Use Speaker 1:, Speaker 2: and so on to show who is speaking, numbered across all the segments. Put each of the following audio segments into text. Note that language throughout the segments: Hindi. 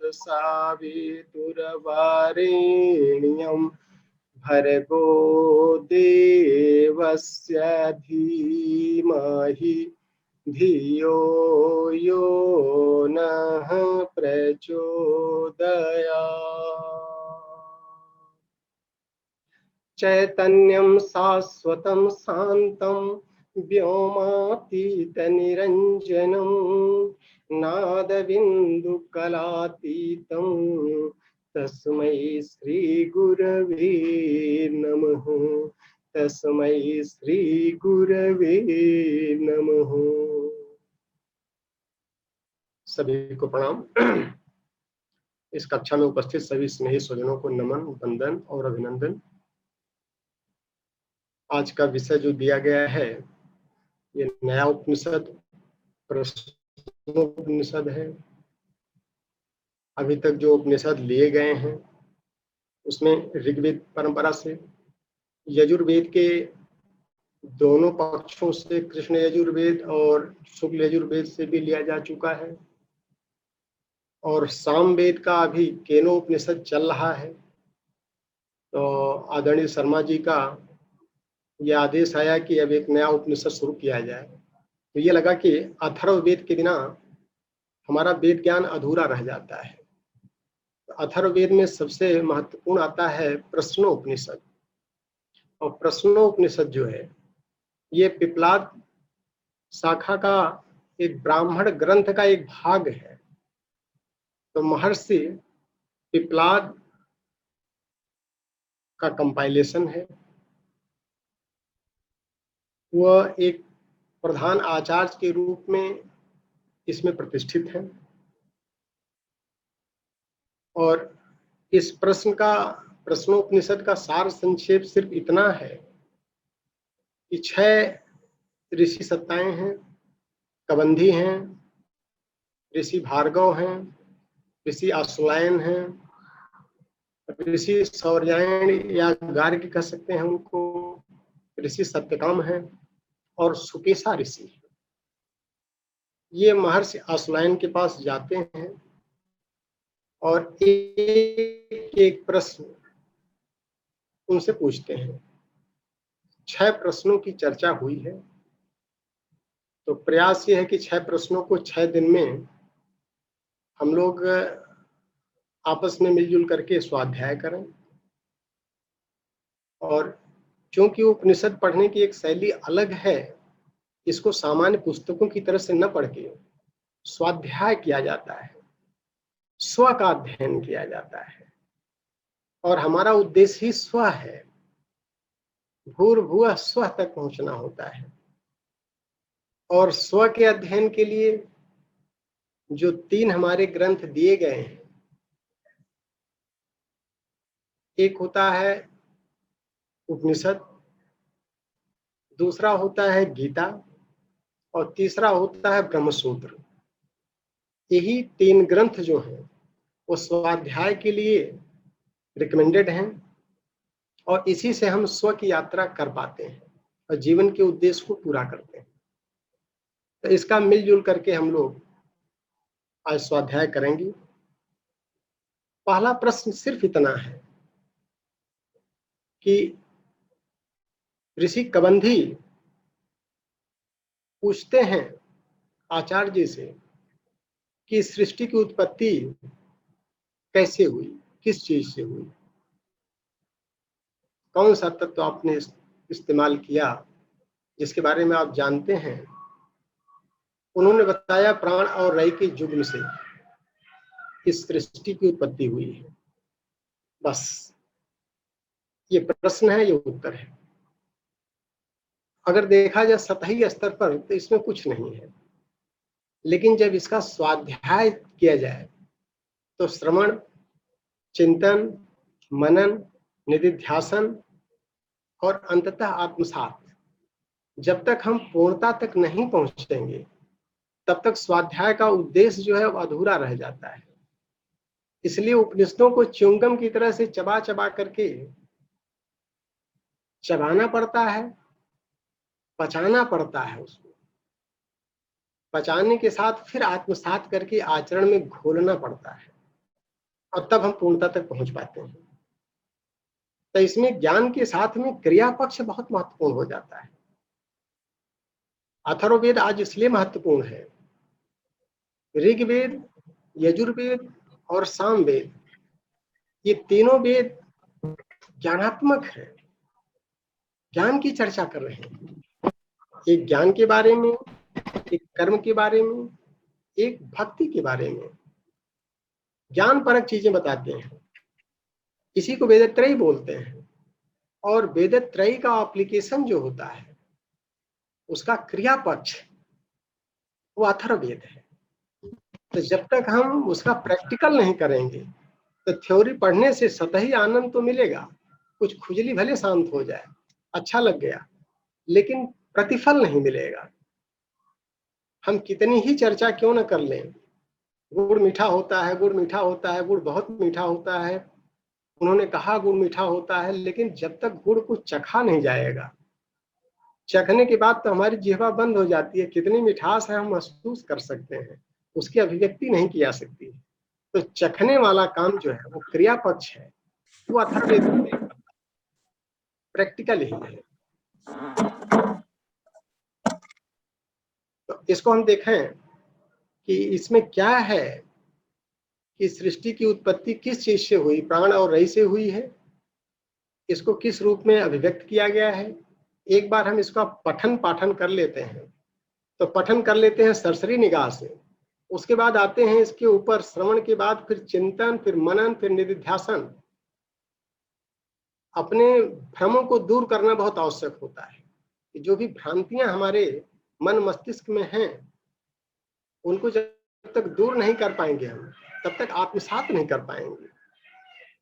Speaker 1: तत्सवितुर्वरेण्यं भर्गो देवस्य धीमहि धियो यो नः प्रचोदयात्। चैतन्यं शाश्वतं शान्तं व्योमातीतनिरञ्जनं नादबिन्दुकलातीतं तस्मै श्रीगुरवे नमः। तस्मै श्रीगुरवे नमः। सभी को प्रणाम। इस कक्षा में उपस्थित सभी स्नेही स्वजनों को नमन, वंदन और अभिनंदन। आज का विषय जो दिया गया है ये नया उपनिषद प्रश्नोपनिषद है। अभी तक जो उपनिषद लिए गए हैं उसमें ऋग्वेद परंपरा से, यजुर्वेद के दोनों पक्षों से, कृष्ण यजुर्वेद और शुक्ल यजुर्वेद से भी लिया जा चुका है, और सामवेद का अभी केनोपनिषद चल रहा है। तो आदरणीय शर्मा जी का यह आदेश आया कि अब एक नया उपनिषद शुरू किया जाए। तो ये लगा कि अथर्ववेद के बिना हमारा वेद ज्ञान अधूरा रह जाता है। तो अथर्ववेद में सबसे महत्वपूर्ण आता है प्रश्नोपनिषद, और प्रश्नोपनिषद जो है ये पिप्पलाद शाखा का एक ब्राह्मण ग्रंथ का एक भाग है। तो महर्षि पिप्पलाद का कंपाइलेशन है। वह एक प्रधान आचार्य के रूप में इसमें प्रतिष्ठित है, और इस प्रश्नोपनिषद का सार संक्षेप सिर्फ इतना है कि 6 ऋषि सत्ताएं हैं। कबंधी हैं, ऋषि भार्गव हैं, ऋषि आश्वलायन हैं, ऋषि सौर्यायन या गार्ग्य कह सकते हैं उनको, ऋषि सत्यकाम हैं, और सुकेशा ऋषि। ये महर्षि आश्वलायन के पास जाते हैं और एक एक प्रश्न उनसे पूछते हैं। 6 प्रश्नों की चर्चा हुई है। तो प्रयास ये है कि 6 प्रश्नों को 6 दिन में हम लोग आपस में मिलजुल करके स्वाध्याय करें। और क्योंकि उपनिषद पढ़ने की एक शैली अलग है, इसको सामान्य पुस्तकों की तरह से न पढ़ के स्वाध्याय किया जाता है, स्व का अध्ययन किया जाता है, और हमारा उद्देश्य ही स्व है। भूर्भुवः स्व तक पहुंचना होता है। और स्व के अध्ययन के लिए जो 3 हमारे ग्रंथ दिए गए हैं, एक होता है उपनिषद, दूसरा होता है गीता, और तीसरा होता है ब्रह्मसूत्र। यही 3 ग्रंथ जो हैं वो स्वाध्याय के लिए रिकमेंडेड हैं, और इसी से हम स्व की यात्रा कर पाते हैं और जीवन के उद्देश्य को पूरा करते हैं। तो इसका मिलजुल करके हम लोग आज स्वाध्याय करेंगे। पहला प्रश्न सिर्फ इतना है कि ऋषि कबंधी पूछते हैं आचार्य जी से कि सृष्टि की उत्पत्ति कैसे हुई, किस चीज से हुई, कौन सा तत्व आपने इस्तेमाल किया जिसके बारे में आप जानते हैं। उन्होंने बताया प्राण और रई के युग्म से इस सृष्टि की उत्पत्ति हुई है। बस ये प्रश्न है, ये उत्तर है। अगर देखा जाए सतही स्तर पर तो इसमें कुछ नहीं है, लेकिन जब इसका स्वाध्याय किया जाए तो श्रवण, चिंतन, मनन, निधिध्यासन और अंततः आत्मसात, जब तक हम पूर्णता तक नहीं पहुंचेंगे तब तक स्वाध्याय का उद्देश्य जो है वो अधूरा रह जाता है। इसलिए उपनिषदों को च्युइंगम की तरह से चबा चबा करके चबाना पड़ता है, पचाना पड़ता है। उसको पचाने के साथ फिर आत्मसात करके आचरण में घोलना पड़ता है। और तब हम पूर्णता तक पहुंच पाते हैं। तो इसमें ज्ञान के साथ में क्रिया पक्ष बहुत महत्वपूर्ण हो जाता है। अथर्ववेद आज इसलिए महत्वपूर्ण है, ऋग्वेद, यजुर्वेद और सामवेद, ये तीनों वेद ज्ञानात्मक है, ज्ञान की चर्चा कर रहे हैं। एक ज्ञान के बारे में, एक कर्म के बारे में, एक भक्ति के बारे में, ज्ञान परक चीजें बताते हैं। इसी को वेदत्रयी बोलते हैं। और वेदत्रयी का एप्लीकेशन जो होता है, उसका क्रिया पक्ष, वो अथर्ववेद है। तो जब तक हम उसका प्रैक्टिकल नहीं करेंगे, तो थ्योरी पढ़ने से सतही आनंद तो मिलेगा, कुछ खुजली भले शांत हो जाए, अच्छा लग गया, लेकिन प्रतिफल नहीं मिलेगा। हम कितनी ही चर्चा क्यों न कर लें, गुड़ मीठा होता है, गुड़ मीठा होता है, गुड़ बहुत मीठा होता है, उन्होंने कहा गुड़ मीठा होता है, लेकिन जब तक गुड़ को चखा नहीं जाएगा, चखने के बाद तो हमारी जिह्वा बंद हो जाती है। कितनी मिठास है हम महसूस कर सकते हैं, उसकी अभिव्यक्ति नहीं की जा सकती। तो चखने वाला काम जो है वो क्रिया पक्ष है, वो अथर्ववेद प्रैक्टिकल ही है। तो इसको हम देखें कि इसमें क्या है कि सृष्टि की उत्पत्ति किस चीज से हुई, प्राण और रई से हुई है, इसको किस रूप में अभिव्यक्त किया गया है। एक बार हम इसका पठन पाठन कर लेते हैं। तो पठन कर लेते हैं सरसरी निगाह से, उसके बाद आते हैं इसके ऊपर श्रवण के बाद फिर चिंतन, फिर मनन, फिर निधिध्यासन। अपने भ्रमों को दूर करना बहुत आवश्यक होता है कि जो भी भ्रांतियां हमारे मन मस्तिष्क में हैं, उनको जब तक दूर नहीं कर पाएंगे हम, तब तक आत्मसात नहीं कर पाएंगे।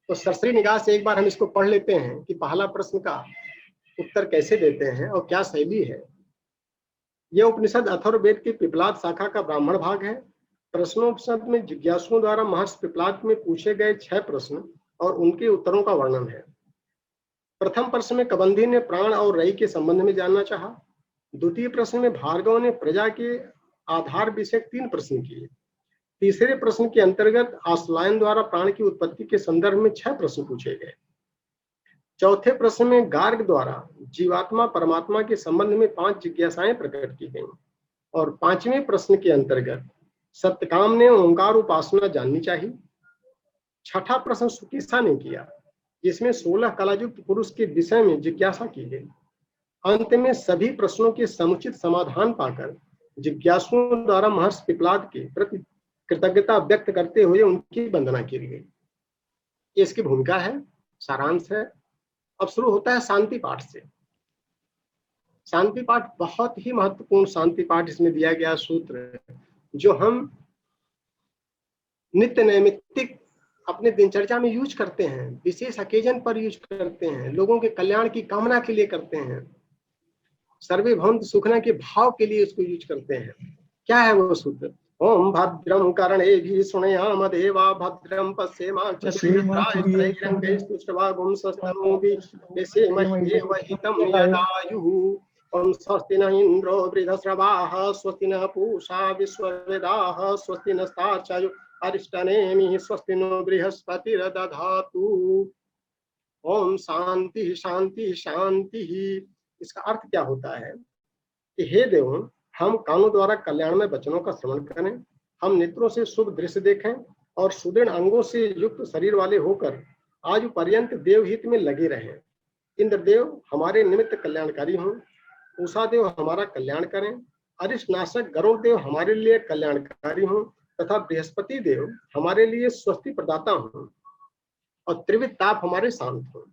Speaker 1: तो सरसरी निगाह से एक बार हम इसको पढ़ लेते हैं कि पहला प्रश्न का उत्तर कैसे देते हैं और क्या शैली है। यह उपनिषद अथर्ववेद के पिपलाद शाखा का ब्राह्मण भाग है। प्रश्नोपनिषद में जिज्ञासुओं द्वारा महर्षि पिपलाद में पूछे गए 6 प्रश्न और उनके उत्तरों का वर्णन है। प्रथम प्रश्न में कबंधी ने प्राण और रई के संबंध में जानना चाहा। द्वितीय प्रश्न में भार्गव ने प्रजा के आधार विषय 3 प्रश्न किए। तीसरे प्रश्न के अंतर्गत आश्लायन द्वारा प्राण की उत्पत्ति के संदर्भ में 6 प्रश्न पूछे गए। चौथे प्रश्न में गार्ग द्वारा जीवात्मा परमात्मा के संबंध में 5 जिज्ञासाएं प्रकट की गईं। और 5वें प्रश्न के अंतर्गत सत्यकाम ने ओंकार उपासना जाननी चाहिए। छठा प्रश्न सुकेशा ने किया, जिसमें 16 कलायुक्त पुरुष के विषय में जिज्ञासा की गई। अंत में सभी प्रश्नों के समुचित समाधान पाकर जिज्ञासुओं द्वारा महर्षि पिपलाद के प्रति कृतज्ञता व्यक्त करते हुए उनकी वंदना की गई। ये इसकी भूमिका है, सारांश है। अब शुरू होता है शांति पाठ से। शांति पाठ बहुत ही महत्वपूर्ण शांति पाठ इसमें दिया गया सूत्र, जो हम नित्य नैमित्तिक अपने दिनचर्या में यूज करते हैं, विशेष ओकेजन पर यूज करते हैं, लोगों के कल्याण की कामना के लिए करते हैं, सर्वे भवन्तु सुखिनः के भाव के लिए इसको यूज करते हैं। क्या है वो सूत्र? ओम भद्रम कर्णेभिः शृणुयाम देवा भद्रम पश्येमाक्षभिर्यजत्रास्तुष्टवागुंसस्तनूभिर्यसेमहि देवहितं ओम स्वस्ति न इंद्रो वृधस्रवाः स्वस्ति न पूषा विश्ववेदाः स्वस्ति नस्तार्क्ष्यो अरिष्टनेमिः स्वस्ति नो बृहस्पतिर्दधातु। ओम शांति शांति शांति। इसका अर्थ क्या होता है कि हे देव, हम कानों द्वारा कल्याणमय वचनों का श्रवण करें, हम नेत्रों से शुभ दृश्य देखें और सुदृढ़ अंगों से युक्त शरीर वाले होकर आज पर्यंत देवहित में लगे रहें। इंद्रदेव हमारे निमित्त कल्याणकारी हों, उषा देव हमारा कल्याण करें, अरिष्टनाशक गरुड़ देव हमारे लिए कल्याणकारी हों तथा बृहस्पति देव हमारे लिए स्वस्ति प्रदाता हों और त्रिविध ताप हमारे शांत हों।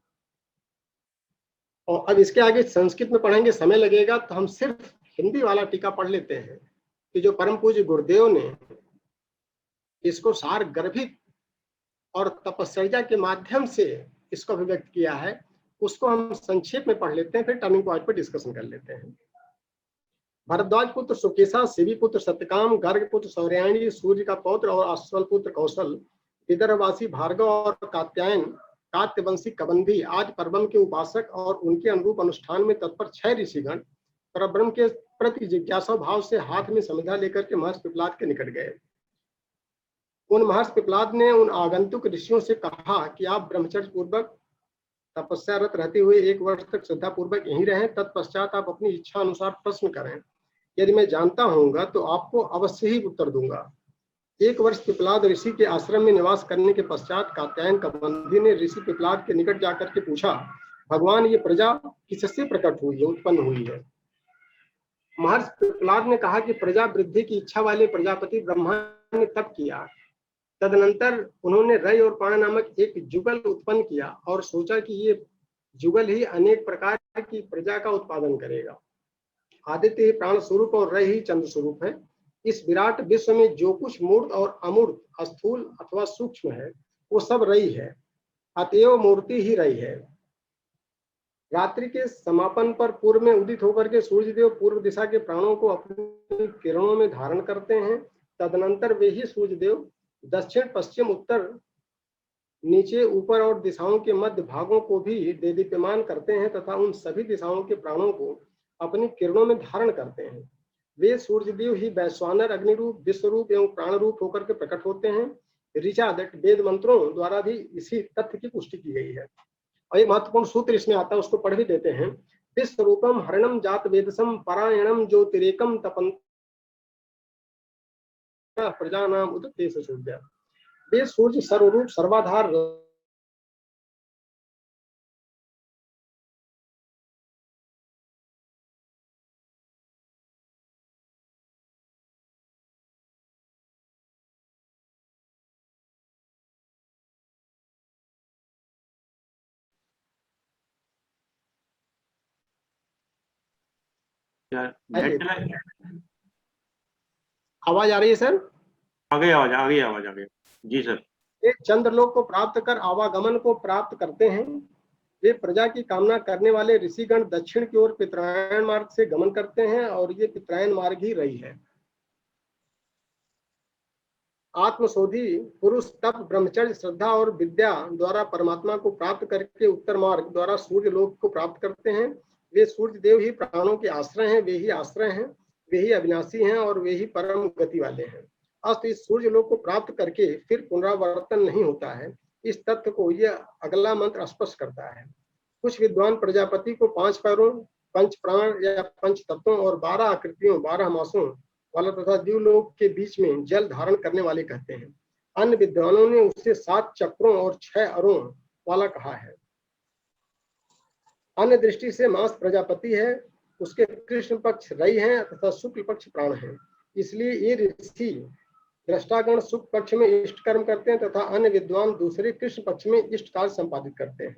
Speaker 1: और अब इसके आगे संस्कृत में पढ़ेंगे, समय लगेगा, तो हम सिर्फ हिंदी वाला टीका पढ़ लेते हैं कि जो परम पूज्य गुरुदेव ने इसको सार गर्भित और तपस्या के माध्यम से इसको अभिव्यक्त किया है, उसको हम संक्षेप में पढ़ लेते हैं, फिर टर्निंग पॉइंट पर डिस्कशन कर लेते हैं। भरद्वाज पुत्र सुकेशा, शिवी पुत्र सत्यकाम, गर्ग पुत्र सौर्यायणी, सूर्य का पौत्र और अश्वल पुत्र कौशल, विदर्भवासी भार्गव और कात्यायन, कात्यवंशी कबंधी आज परब्रह्म के उपासक और उनके अनुरूप अनुष्ठान में तत्पर 6 ऋषिगण परब्रह्म के प्रति जिज्ञासा भाव से हाथ में समिधा लेकर के महर्षि पिपलाद के निकट गए। उन महर्षि पिपलाद ने उन आगंतुक ऋषियों से कहा कि आप ब्रह्मचर्य पूर्वक तपस्यारत रहते हुए 1 वर्ष तक श्रद्धा पूर्वक यहीं रहें, तत्पश्चात आप अपनी इच्छा अनुसार प्रश्न करें। यदि मैं जानता होऊंगा तो आपको अवश्य ही उत्तर दूंगा। 1 वर्ष पिपलाद ऋषि के आश्रम में निवास करने के पश्चात कात्यायन कबंधी ने ऋषि पिपलाद के निकट जाकर के पूछा, भगवान, ये प्रजा किससे प्रकट हुई है, उत्पन्न हुई है? महर्षि पिपलाद ने कहा कि प्रजा वृद्धि की इच्छा वाले प्रजापति ब्रह्मा ने तप किया। तदनंतर उन्होंने रय और पाण नामक एक जुगल उत्पन्न किया और सोचा कि ये जुगल ही अनेक प्रकार की प्रजा का उत्पादन करेगा। आदित्य ही प्राण स्वरूप और रय ही चंद्र स्वरूप है। इस विराट विश्व में जो कुछ मूर्त और अमूर्त, स्थूल अथवा सूक्ष्म है, वो सब रई है, अतएव मूर्ति ही रई है। रात्रि के समापन पर पूर्व में उदित होकर के सूर्यदेव पूर्व दिशा के प्राणों को अपनी किरणों में धारण करते हैं। तदनंतर वे ही सूर्यदेव दक्षिण, पश्चिम, उत्तर, नीचे, ऊपर और दिशाओं के मध्य भागों को भी देदीप्यमान करते हैं तथा उन सभी दिशाओं के प्राणों को अपनी किरणों में धारण करते हैं। वे सूर्यदेव ही वैश्वानर, अग्निरूप, विश्वरूप एवं प्राण रूप होकर के प्रकट होते हैं। ऋचा दट वेद मंत्रों द्वारा भी इसी तथ्य की पुष्टि की गई है। और एक महत्वपूर्ण सूत्र इसमें आता है, उसको पढ़ भी देते हैं। विश्वरूपम हरणम जात वेदसम परायणम ज्योतिरेकम तपंत प्रजा नाम उदते सूर्य। वे सूर्य सर्वरूप सर्वाधार आवाज आ रही है सर?
Speaker 2: आ गई आवाज आ गई जी सर।
Speaker 1: एक चंद्रलोक को प्राप्त कर आवागमन को प्राप्त करते हैं। वे प्रजा की कामना करने वाले ऋषिगण दक्षिण की ओर पितरायण मार्ग से गमन करते हैं और ये पितरायण मार्ग ही रही है। आत्मशोधी पुरुष तप, ब्रह्मचर्य, श्रद्धा और विद्या द्वारा परमात्मा को प्राप्त करके उत्तर मार्ग द्वारा सूर्य लोक को प्राप्त करते हैं। वे सूर्य देव ही प्राणों के आश्रय हैं, वे ही आश्रय हैं, वे ही अविनाशी हैं और वे ही परम गति वाले हैं। अस्त इस सूर्य लोक को प्राप्त करके फिर पुनरावर्तन नहीं होता है। इस तथ्य को यह अगला मंत्र स्पष्ट करता है। कुछ विद्वान प्रजापति को 5 पैरों, 5 प्राण या 5 तत्वों और 12 आकृतियों, 12 मासों वाला तथा द्यूलोक के बीच में जल धारण करने वाले कहते हैं। अन्य विद्वानों ने उसे 7 चक्रों और 6 अरों वाला कहा है। अन्य दृष्टि से मास प्रजापति है, उसके कृष्ण पक्ष रई हैं तथा शुक्ल पक्ष प्राण है। इसलिए ये ऋषि दृष्टागण शुक्ल पक्ष में इष्ट कर्म करते हैं तथा अन्य विद्वान दूसरे कृष्ण पक्ष में इष्ट कार्य संपादित करते हैं।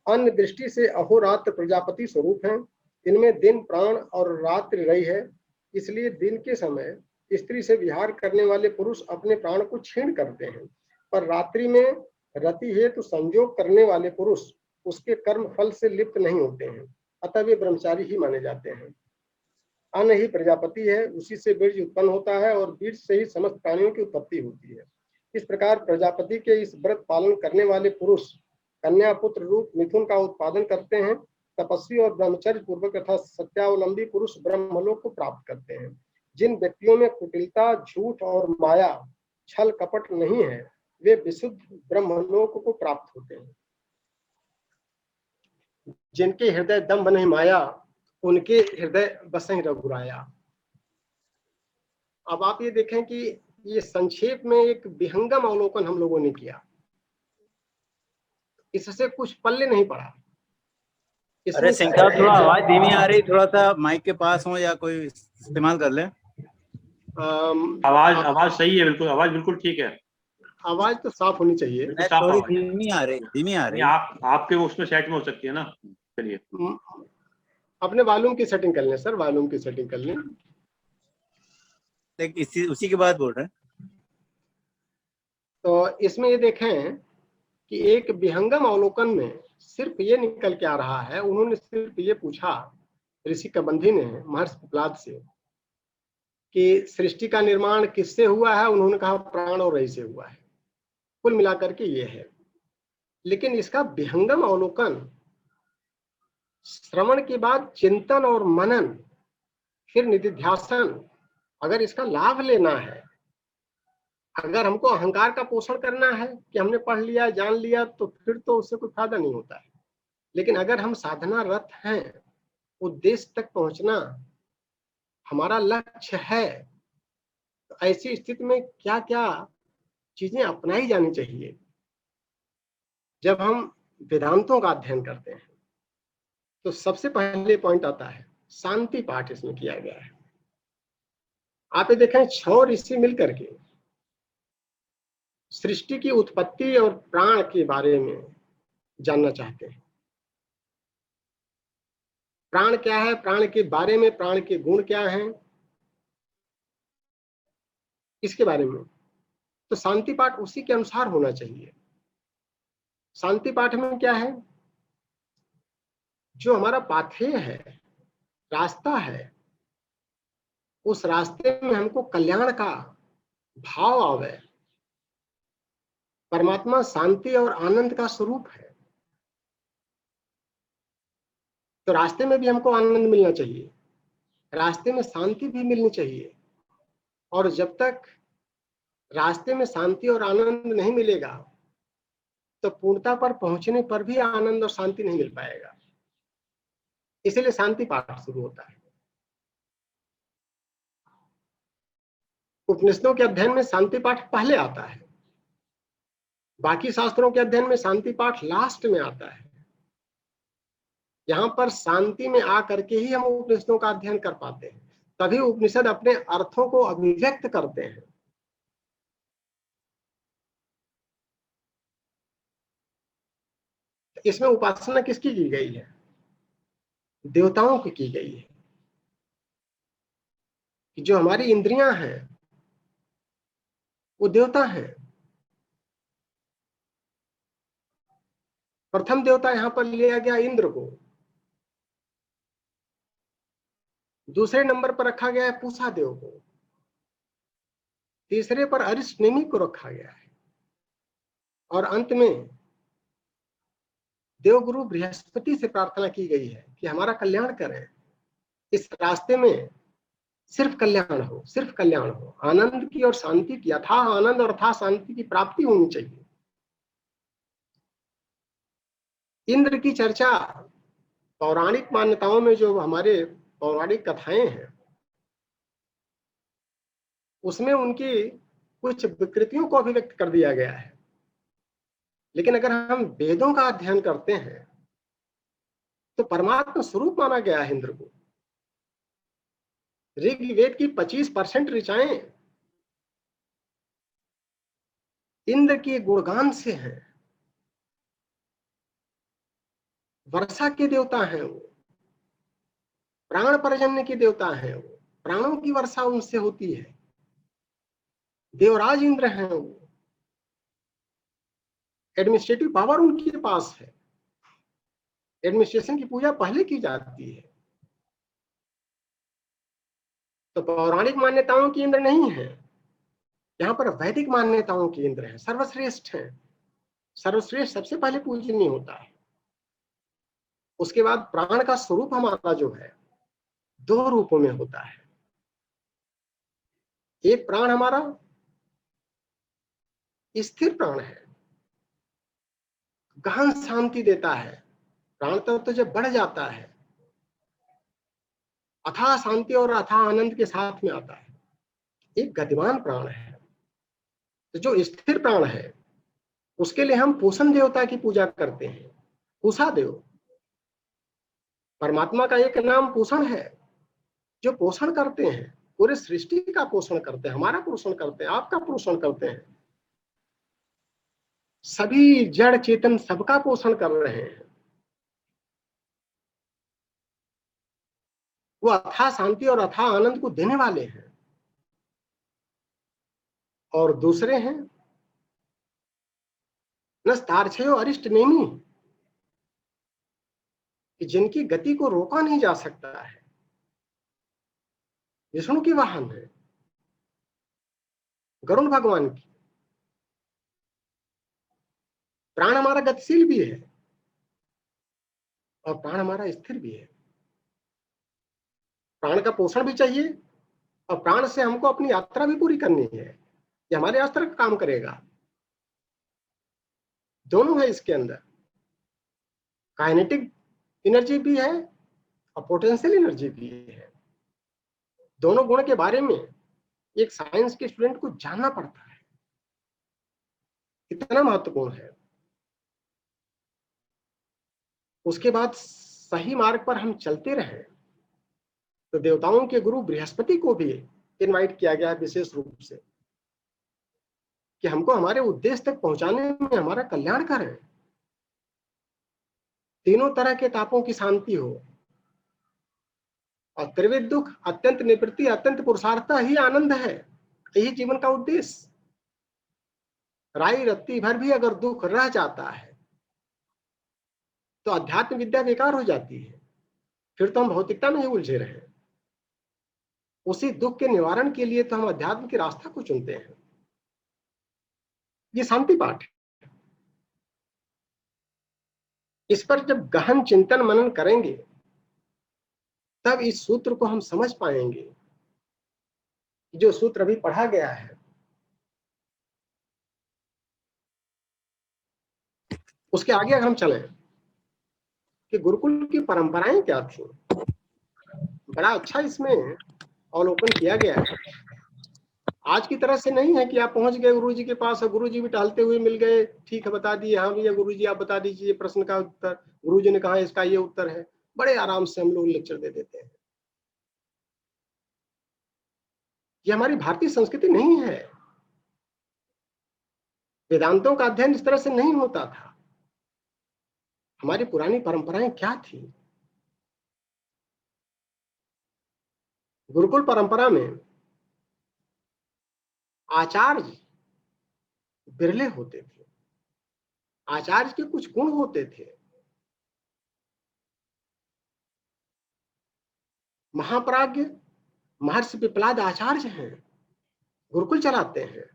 Speaker 1: अन्य दृष्टि से अहोरात्र प्रजापति स्वरूप हैं। इनमें दिन प्राण और रात्रि रई है। इसलिए दिन के समय स्त्री से विहार करने वाले पुरुष अपने प्राण को क्षीण करते हैं, पर रात्रि में रति हेतु संयोग करने वाले पुरुष उसके कर्म फल से लिप्त नहीं होते हैं, अतः वे ब्रह्मचारी ही माने जाते हैं। अन्न ही प्रजापति है, उसी से बीज उत्पन्न होता है और बीज से ही समस्त प्राणियों की उत्पत्ति होती है। इस प्रकार प्रजापति के इस व्रत पालन करने वाले पुरुष कन्या पुत्र रूप मिथुन का उत्पादन करते हैं। तपस्वी और ब्रह्मचर्य पूर्वक तथा सत्यावलंबी पुरुष ब्रह्मलोक को प्राप्त करते हैं। जिन व्यक्तियों में कुटिलता, झूठ और माया, छल कपट नहीं है, वे विशुद्ध ब्रह्मलोक को प्राप्त होते हैं। जिनके हृदय दंभ नहीं माया, उनके हृदय बसहि रघुराया। अब आप ये देखें कि ये संक्षेप में एक विहंगम अवलोकन हम लोगों ने किया, इससे कुछ पल्ले नहीं पड़ा।
Speaker 3: अरे सिंह साहब, थोड़ा आवाज धीमी आ रही, थोड़ा सा माइक के पास हो या कोई इस्तेमाल कर ले।
Speaker 2: आवाज सही है, बिल्कुल आवाज बिल्कुल ठीक है।
Speaker 1: आवाज तो साफ होनी चाहिए।
Speaker 3: थोड़ी धीमी आ रही।
Speaker 2: आपके उसमें सेट में हो सकती है ना। चलिए
Speaker 1: अपने वॉल्यूम की सेटिंग कर लें सर, वॉल्यूम की सेटिंग कर लें।
Speaker 3: उसी के बाद बोल रहे हैं।
Speaker 1: तो इसमें ये देखें कि एक विहंगम अवलोकन में सिर्फ ये निकल के आ रहा है, उन्होंने सिर्फ ये पूछा ऋषि कबंधी ने महर्षि पिपलाद से कि सृष्टि का निर्माण किससे हुआ है। उन्होंने कहा प्राण और रई से हुआ है। कुल मिलाकर के ये है। लेकिन इसका विहंगम अवलोकन श्रवण के बाद चिंतन और मनन, फिर निधिध्यासन, अगर इसका लाभ लेना है अगर हमको अहंकार का पोषण करना है कि हमने पढ़ लिया जान लिया, तो फिर तो उससे कोई फायदा नहीं होता है। लेकिन अगर हम साधना रत हैं, उद्देश्य तक पहुंचना हमारा लक्ष्य है, तो ऐसी स्थिति में क्या क्या चीजें अपनाई जानी चाहिए। जब हम वेदांतों का अध्ययन करते हैं तो सबसे पहले पॉइंट आता है शांति पाठ, इसमें किया गया है। आप ये देखें, 6 ऋषि मिलकर के सृष्टि की उत्पत्ति और प्राण के बारे में जानना चाहते हैं। प्राण क्या है, प्राण के बारे में, प्राण के गुण क्या हैं, इसके बारे में। तो शांति पाठ उसी के अनुसार होना चाहिए। शांति पाठ में क्या है, जो हमारा पाथेय है, रास्ता है, उस रास्ते में हमको कल्याण का भाव आवे। परमात्मा शांति और आनंद का स्वरूप है, तो रास्ते में भी हमको आनंद मिलना चाहिए, रास्ते में शांति भी मिलनी चाहिए। और जब तक रास्ते में शांति और आनंद नहीं मिलेगा, तो पूर्णता पर पहुंचने पर भी आनंद और शांति नहीं मिल पाएगा। इसलिए शांति पाठ शुरू होता है। उपनिषदों के अध्ययन में शांति पाठ पहले आता है, बाकी शास्त्रों के अध्ययन में शांति पाठ लास्ट में आता है। यहाँ पर शांति में आकर के ही हम उपनिषदों का अध्ययन कर पाते हैं, तभी उपनिषद अपने अर्थों को अभिव्यक्त करते हैं। इसमें उपासना किसकी की गई है? देवताओं की गई है। कि जो हमारी इंद्रियां हैं वो देवता हैं। प्रथम देवता यहां पर लिया गया इंद्र को, दूसरे नंबर पर रखा गया है पूषा देव को, तीसरे पर अरिष्टनेमि को रखा गया है, और अंत में देवगुरु बृहस्पति से प्रार्थना की गई है कि हमारा कल्याण करें। इस रास्ते में सिर्फ कल्याण हो, सिर्फ कल्याण हो, आनंद की और शांति की, अथाह आनंद और अथाह शांति की प्राप्ति होनी चाहिए। इंद्र की चर्चा पौराणिक मान्यताओं में, जो हमारे पौराणिक कथाएं हैं, उसमें उनकी कुछ विकृतियों को अभिव्यक्त कर दिया गया है। लेकिन अगर हम वेदों का अध्ययन करते हैं तो परमात्मा स्वरूप माना गया है इंद्र को। ऋग्वेद की 25% ऋचाएं इंद्र के गुणगान से हैं। वर्षा के देवता हैं वो, प्राण पर्जन्य के देवता हैं वो, प्राणों की वर्षा उनसे होती है। देवराज इंद्र हैं वो, एडमिनिस्ट्रेटिव पावर उनके पास है, एडमिनिस्ट्रेशन की पूजा पहले की जाती है। तो पौराणिक मान्यताओं की इंद्र नहीं है, यहाँ पर वैदिक मान्यताओं की इंद्र है, सर्वश्रेष्ठ है। सर्वश्रेष्ठ सबसे पहले पूजनीय होता है। उसके बाद प्राण का स्वरूप हमारा जो है 2 रूपों में होता है। एक प्राण हमारा स्थिर प्राण है, गहन शांति देता है। प्राण तत्व तो जब बढ़ जाता है, अथाह शांति और अथाह आनंद के साथ में आता है। एक गतिमान प्राण है। तो जो स्थिर प्राण है उसके लिए हम पोषण देवता की पूजा करते हैं, पूषा देव। परमात्मा का एक नाम पोषण है, जो पोषण करते हैं, पूरे सृष्टि का पोषण करते हैं, हमारा पोषण करते हैं, आपका पोषण करते हैं, सभी जड़ चेतन सबका पोषण कर रहे हैं। वो अथाह शांति और अथाह आनंद को देने वाले हैं। और दूसरे हैं नस्तार्छयो अरिष्टनेमि, कि जिनकी गति को रोका नहीं जा सकता है। विष्णु की वाहन है, गरुण भगवान की। प्राण हमारा गतिशील भी है और प्राण हमारा स्थिर भी है। प्राण का पोषण भी चाहिए और प्राण से हमको अपनी यात्रा भी पूरी करनी है। ये हमारे अस्त्र का काम करेगा। दोनों है इसके अंदर, काइनेटिक एनर्जी भी है और पोटेंशियल एनर्जी भी है। दोनों गुण के बारे में एक साइंस के स्टूडेंट को जानना पड़ता है, कितना महत्वपूर्ण है। उसके बाद सही मार्ग पर हम चलते रहे तो देवताओं के गुरु बृहस्पति को भी इनवाइट किया गया है विशेष रूप से कि हमको हमारे उद्देश्य तक पहुंचाने में हमारा कल्याण करें। तीनों तरह के तापों की शांति हो और त्रिविध दुख, अत्यंत निवृत्ति, अत्यंत पुरुषार्थ ही आनंद है। यही जीवन का उद्देश्य। राई रत्ती भर भी अगर दुख रह जाता है तो अध्यात्म विद्या बेकार हो जाती है, फिर तो हम भौतिकता में ही उलझे रहे। उसी दुख के निवारण के लिए तो हम अध्यात्म की रास्ता को चुनते हैं। ये शांति पाठ है। इस पर जब गहन चिंतन मनन करेंगे तब इस सूत्र को हम समझ पाएंगे। जो सूत्र अभी पढ़ा गया है उसके आगे अगर हम चलें कि गुरुकुल की परंपराएं क्या थी, बड़ा अच्छा इसमें अवलोकन किया गया है। आज की तरह से नहीं है कि आप पहुंच गए गुरु जी के पास और गुरु जी भी टहलते हुए मिल गए, ठीक है बता दिए, हाँ भैया गुरु जी आप बता दीजिए प्रश्न का उत्तर, गुरु जी ने कहा इसका ये उत्तर है। बड़े आराम से हम लोग लेक्चर दे देते हैं। ये हमारी भारतीय संस्कृति नहीं है। वेदांतों का अध्ययन इस तरह से नहीं होता था। हमारी पुरानी परंपराएं क्या थी? गुरुकुल परंपरा में आचार्य बिरले होते थे। आचार्य के कुछ गुण होते थे। महाप्राज्ञ महर्षि पिपलाद आचार्य हैं, गुरुकुल चलाते हैं।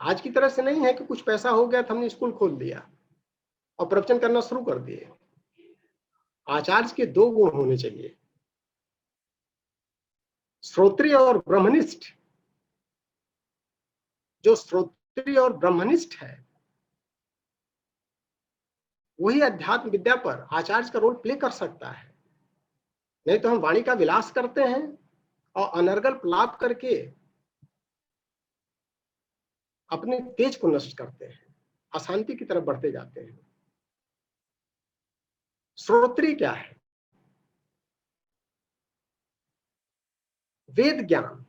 Speaker 1: आज की तरह से नहीं है कि कुछ पैसा हो गया तो हमने स्कूल खोल दिया और प्रवचन करना शुरू कर दिए। आचार्य के दो गुण होने चाहिए, श्रोत्रिय और ब्रह्मनिष्ठ। जो श्रोत्रिय और ब्रह्मनिष्ठ है वही अध्यात्म विद्या पर आचार्य का रोल प्ले कर सकता है। नहीं तो हम वाणी का विलास करते हैं और अनर्गल प्रलाप करके अपने तेज को नष्ट करते हैं, अशांति की तरफ बढ़ते जाते हैं। श्रोत्रिय क्या है? वेद ज्ञान,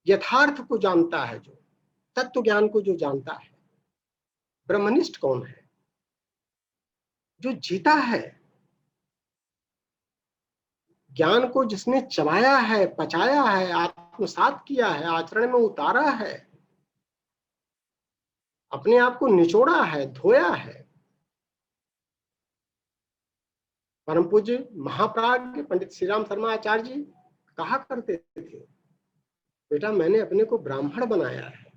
Speaker 1: यथार्थ को जानता है, जो तत्व ज्ञान को जो जानता है। ब्रह्मनिष्ठ कौन है? जो जीता है, ज्ञान को जिसने चबाया है, पचाया है, आत्मसात किया है, आचरण में उतारा है, अपने आप को निचोड़ा है, धोया है। परम पूज्य महाप्राज्ञ पंडित श्री राम शर्मा आचार्य जी कहा करते थे, बेटा मैंने अपने को ब्राह्मण बनाया है।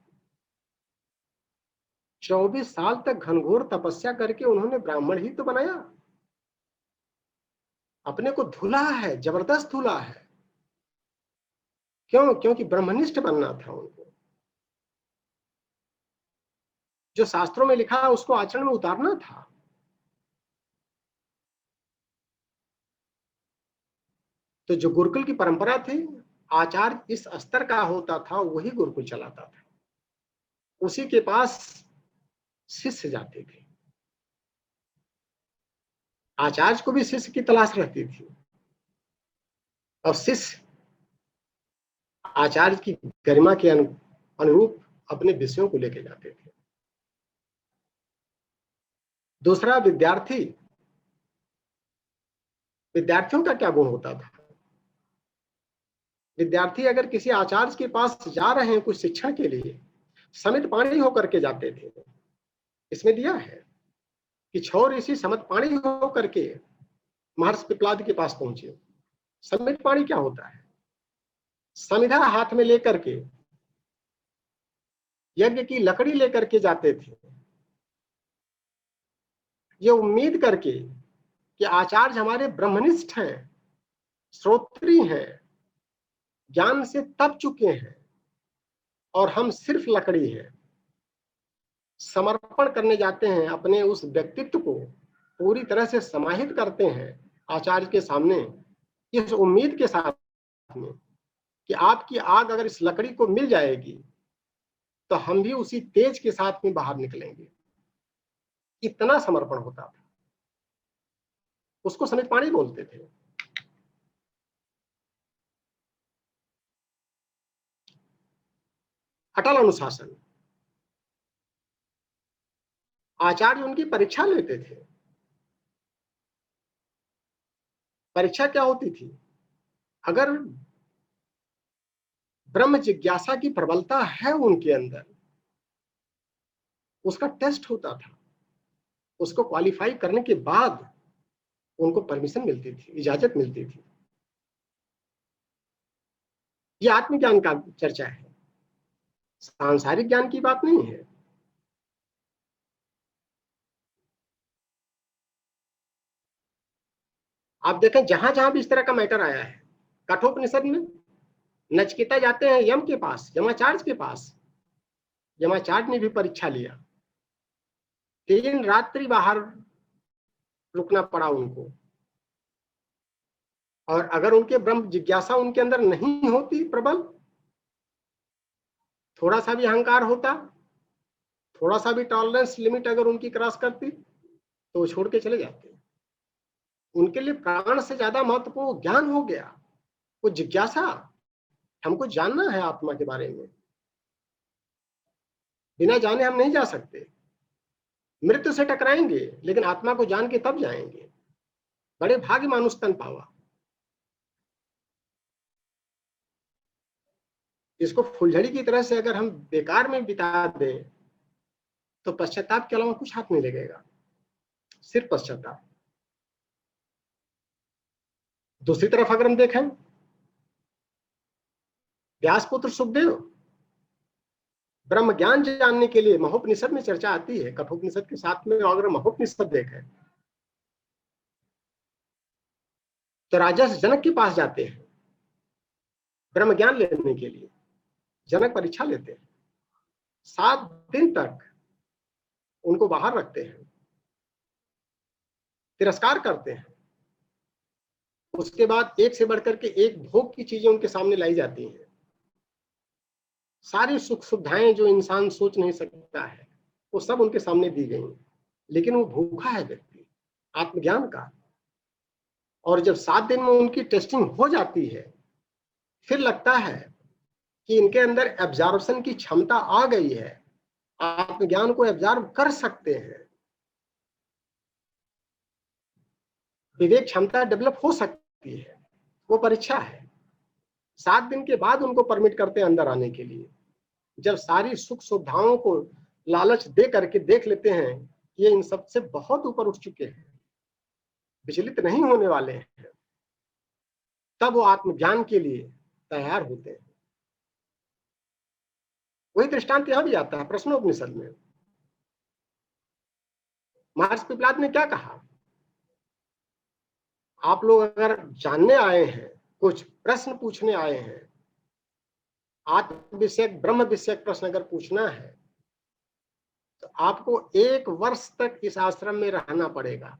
Speaker 1: 24 साल तक घनघोर तपस्या करके उन्होंने ब्राह्मण ही तो बनाया। अपने को धुला है, जबरदस्त धुला है। क्यों? क्योंकि ब्रह्मनिष्ठ बनना था उनको। जो शास्त्रों में लिखा है उसको आचरण में उतारना था। तो जो गुरुकुल की परंपरा थी, आचार्य इस स्तर का होता था, वही गुरुकुल चलाता था। उसी के पास शिष्य जाते थे। आचार्य को भी शिष्य की तलाश रहती थी और शिष्य आचार्य की गरिमा के अनुरूप अपने विषयों को लेकर जाते थे। दूसरा, विद्यार्थी। विद्यार्थियों का क्या गुण होता था? विद्यार्थी अगर किसी आचार्य के पास जा रहे हैं कुछ शिक्षण के लिए, समित पाणी होकर के जाते थे। इसमें दिया है कि 6 ऋषि समित पाणी होकर के महर्षि पिपलाद के पास पहुंचे। समित पाणी क्या होता है? समिधा हाथ में लेकर के यज्ञ की लकड़ी लेकर के जाते थे, ये उम्मीद करके कि आचार्य हमारे ब्रह्मनिष्ठ हैं, श्रोत्री हैं, ज्ञान से तप चुके हैं और हम सिर्फ लकड़ी हैं। समर्पण करने जाते हैं, अपने उस व्यक्तित्व को पूरी तरह से समाहित करते हैं आचार्य के सामने, इस उम्मीद के साथ में कि आपकी आग अगर इस लकड़ी को मिल जाएगी तो हम भी उसी तेज के साथ में बाहर निकलेंगे। इतना समर्पण होता था। उसको समित पाणी बोलते थे। अटल अनुशासन। आचार्य उनकी परीक्षा लेते थे। परीक्षा क्या होती थी? अगर ब्रह्म जिज्ञासा की प्रबलता है उनके अंदर, उसका टेस्ट होता था। उसको क्वालिफाई करने के बाद उनको परमिशन मिलती थी, इजाजत मिलती थी। यह आत्मज्ञान का चर्चा है, सांसारिक ज्ञान की बात नहीं है। आप देखें जहां जहां भी इस तरह का मैटर आया है, कठोपनिषद में नचिकेता जाते हैं यम के पास, यमाचार्य के पास। यमाचार्य ने भी परीक्षा लिया, 3 रात्रि बाहर रुकना पड़ा उनको। और अगर उनके ब्रह्म जिज्ञासा उनके अंदर नहीं होती प्रबल, थोड़ा सा भी अहंकार होता, थोड़ा सा भी टॉलरेंस लिमिट अगर उनकी क्रॉस करती, तो वो छोड़ के चले जाते। उनके लिए प्राण से ज्यादा महत्वपूर्ण ज्ञान हो गया, वो जिज्ञासा। हमको जानना है आत्मा के बारे में, बिना जाने हम नहीं जा सकते। मृत्यु से टकराएंगे लेकिन आत्मा को जान के तब जाएंगे। बड़े भाग्य मानुष तन पावा। इसको फुलझड़ी की तरह से अगर हम बेकार में बिता दें तो पश्चाताप के अलावा कुछ हाथ नहीं लगेगा, सिर्फ पश्चाताप। दूसरी तरफ अगर हम देखें, व्यासपुत्र सुखदेव ब्रह्म ज्ञान जानने के लिए महोपनिषद में चर्चा आती है। कठोपनिषद के साथ में अगर महोपनिषद देखें तो राजा जनक के पास जाते हैं ब्रह्म ज्ञान लेने के लिए। जनक परीक्षा लेते हैं, 7 दिन तक उनको बाहर रखते हैं, तिरस्कार करते हैं। उसके बाद एक से बढ़कर के एक भोग की चीजें उनके सामने लाई जाती हैं। सारी सुख सुविधाएं जो इंसान सोच नहीं सकता है वो सब उनके सामने दी गई, लेकिन वो भूखा है व्यक्ति आत्मज्ञान का। और जब 7 दिन में उनकी टेस्टिंग हो जाती है, फिर लगता है कि इनके अंदर एब्जॉर्प्शन की क्षमता आ गई है, आत्मज्ञान को एब्जॉर्ब कर सकते हैं, विवेक क्षमता डेवलप हो सकती है। वो परीक्षा है। 7 दिन के बाद उनको परमिट करते हैं अंदर आने के लिए। जब सारी सुख सुविधाओं को लालच दे करके देख लेते हैं ये इन सब से बहुत ऊपर उठ चुके हैं, विचलित नहीं होने वाले हैं, तब वो आत्मज्ञान के लिए तैयार होते हैं। वही दृष्टांत यहां भी आता है प्रश्नोपनिषद में। महर्षि पिपलाद ने क्या कहा? आप लोग अगर जानने आए हैं, कुछ प्रश्न पूछने आए हैं, आत्म विषयक ब्रह्म विषयक प्रश्न अगर पूछना है तो आपको 1 वर्ष तक इस आश्रम में रहना पड़ेगा।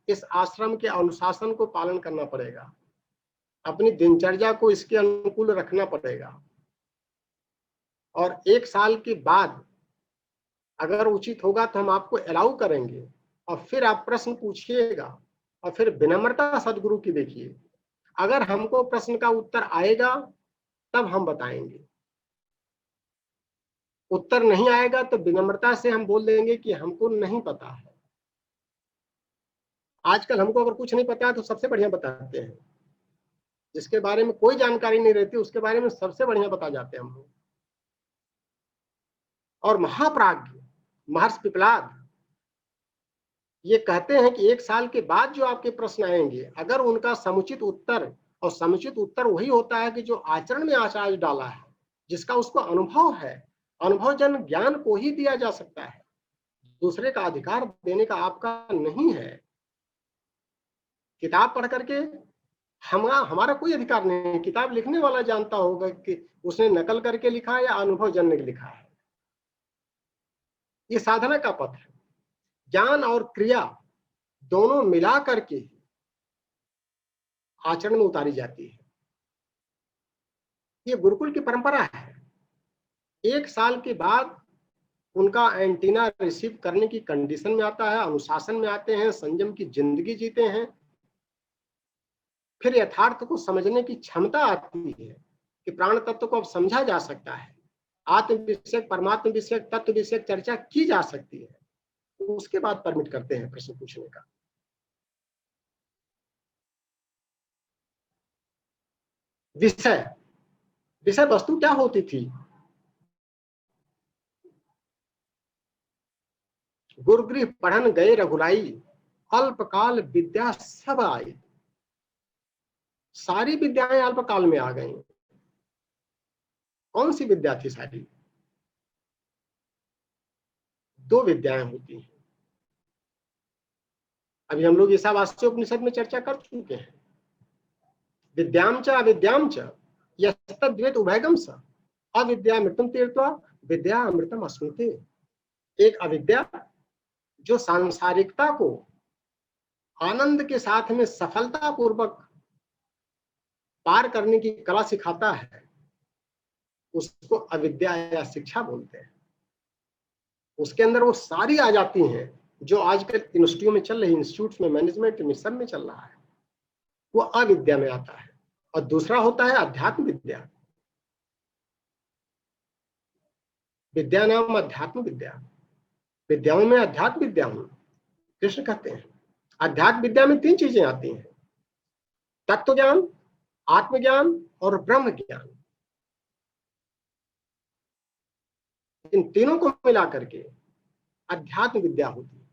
Speaker 1: इस आश्रम के अनुशासन को पालन करना पड़ेगा, अपनी दिनचर्या को इसके अनुकूल रखना पड़ेगा। और 1 साल के बाद अगर उचित होगा तो हम आपको अलाउ करेंगे, और फिर आप प्रश्न पूछिएगा और फिर विनम्रता सदगुरु की देखिए। अगर हमको प्रश्न का उत्तर आएगा तब हम बताएंगे, उत्तर नहीं आएगा तो विनम्रता से हम बोल देंगे कि हमको नहीं पता है। आजकल हमको अगर कुछ नहीं पता है तो सबसे बढ़िया बताते हैं, जिसके बारे में कोई जानकारी नहीं रहती उसके बारे में सबसे बढ़िया बता जाते हैं हम लोग। और महाप्राज्ञ महर्षि पिपलाद ये कहते हैं कि 1 साल के बाद जो आपके प्रश्न आएंगे, अगर उनका समुचित उत्तर, और समुचित उत्तर वही होता है कि जो आचरण में आचार्य डाला है, जिसका उसको अनुभव है, अनुभवजन ज्ञान को ही दिया जा सकता है, दूसरे का अधिकार देने का आपका नहीं है। किताब पढ़ करके हमारा कोई अधिकार नहीं है। किताब लिखने वाला जानता होगा कि उसने नकल करके लिखा है या अनुभव जन्य लिखा है। ये साधना का पथ है। ज्ञान और क्रिया दोनों मिला करके आचरण में उतारी जाती है। ये गुरुकुल की परंपरा है। 1 साल के बाद उनका एंटीना रिसीव करने की कंडीशन में आता है, अनुशासन में आते हैं, संयम की जिंदगी जीते हैं, फिर यथार्थ को समझने की क्षमता आती है कि प्राण तत्व को अब समझा जा सकता है, आत्म विषयक परमात्म विषयक तत्व विषयक चर्चा की जा सकती है। उसके बाद परमिट करते हैं प्रश्न पूछने का। विषय वस्तु क्या होती थी? गुरुगृह पढ़न गए रघुराई, अल्पकाल विद्या सब आई। सारी विद्याएं अल्पकाल में आ गई। कौन सी विद्या थी सारी? 2 विद्याएं होती हैं। अभी हम लोग ईशावास्य उपनिषद में चर्चा कर चुके हैं। विद्याम च अविद्याम च यस्तद्वेत उभयगम स अविद्यामृतम तीर्थवा विद्या अमृतम अस्मृते। एक अविद्या जो सांसारिकता को आनंद के साथ में सफलता पूर्वक पार करने की कला सिखाता है, उसको अविद्या या शिक्षा बोलते हैं। उसके अंदर वो सारी आ जाती हैं जो आजकल यूनिवर्सिटियों में चल रही, इंस्टीट्यूट में, मैनेजमेंट में, सब में चल रहा है, वो अविद्या में आता है। और दूसरा होता है अध्यात्म विद्या। विद्या नाम अध्यात्म विद्या। विद्याओं में अध्यात्म विद्या हूं, कृष्ण कहते हैं। अध्यात्म विद्या में 3 चीजें आती हैं: तत्व ज्ञान, आत्मज्ञान और ब्रह्म ज्ञान। इन तीनों को मिला करके अध्यात्म विद्या होती है।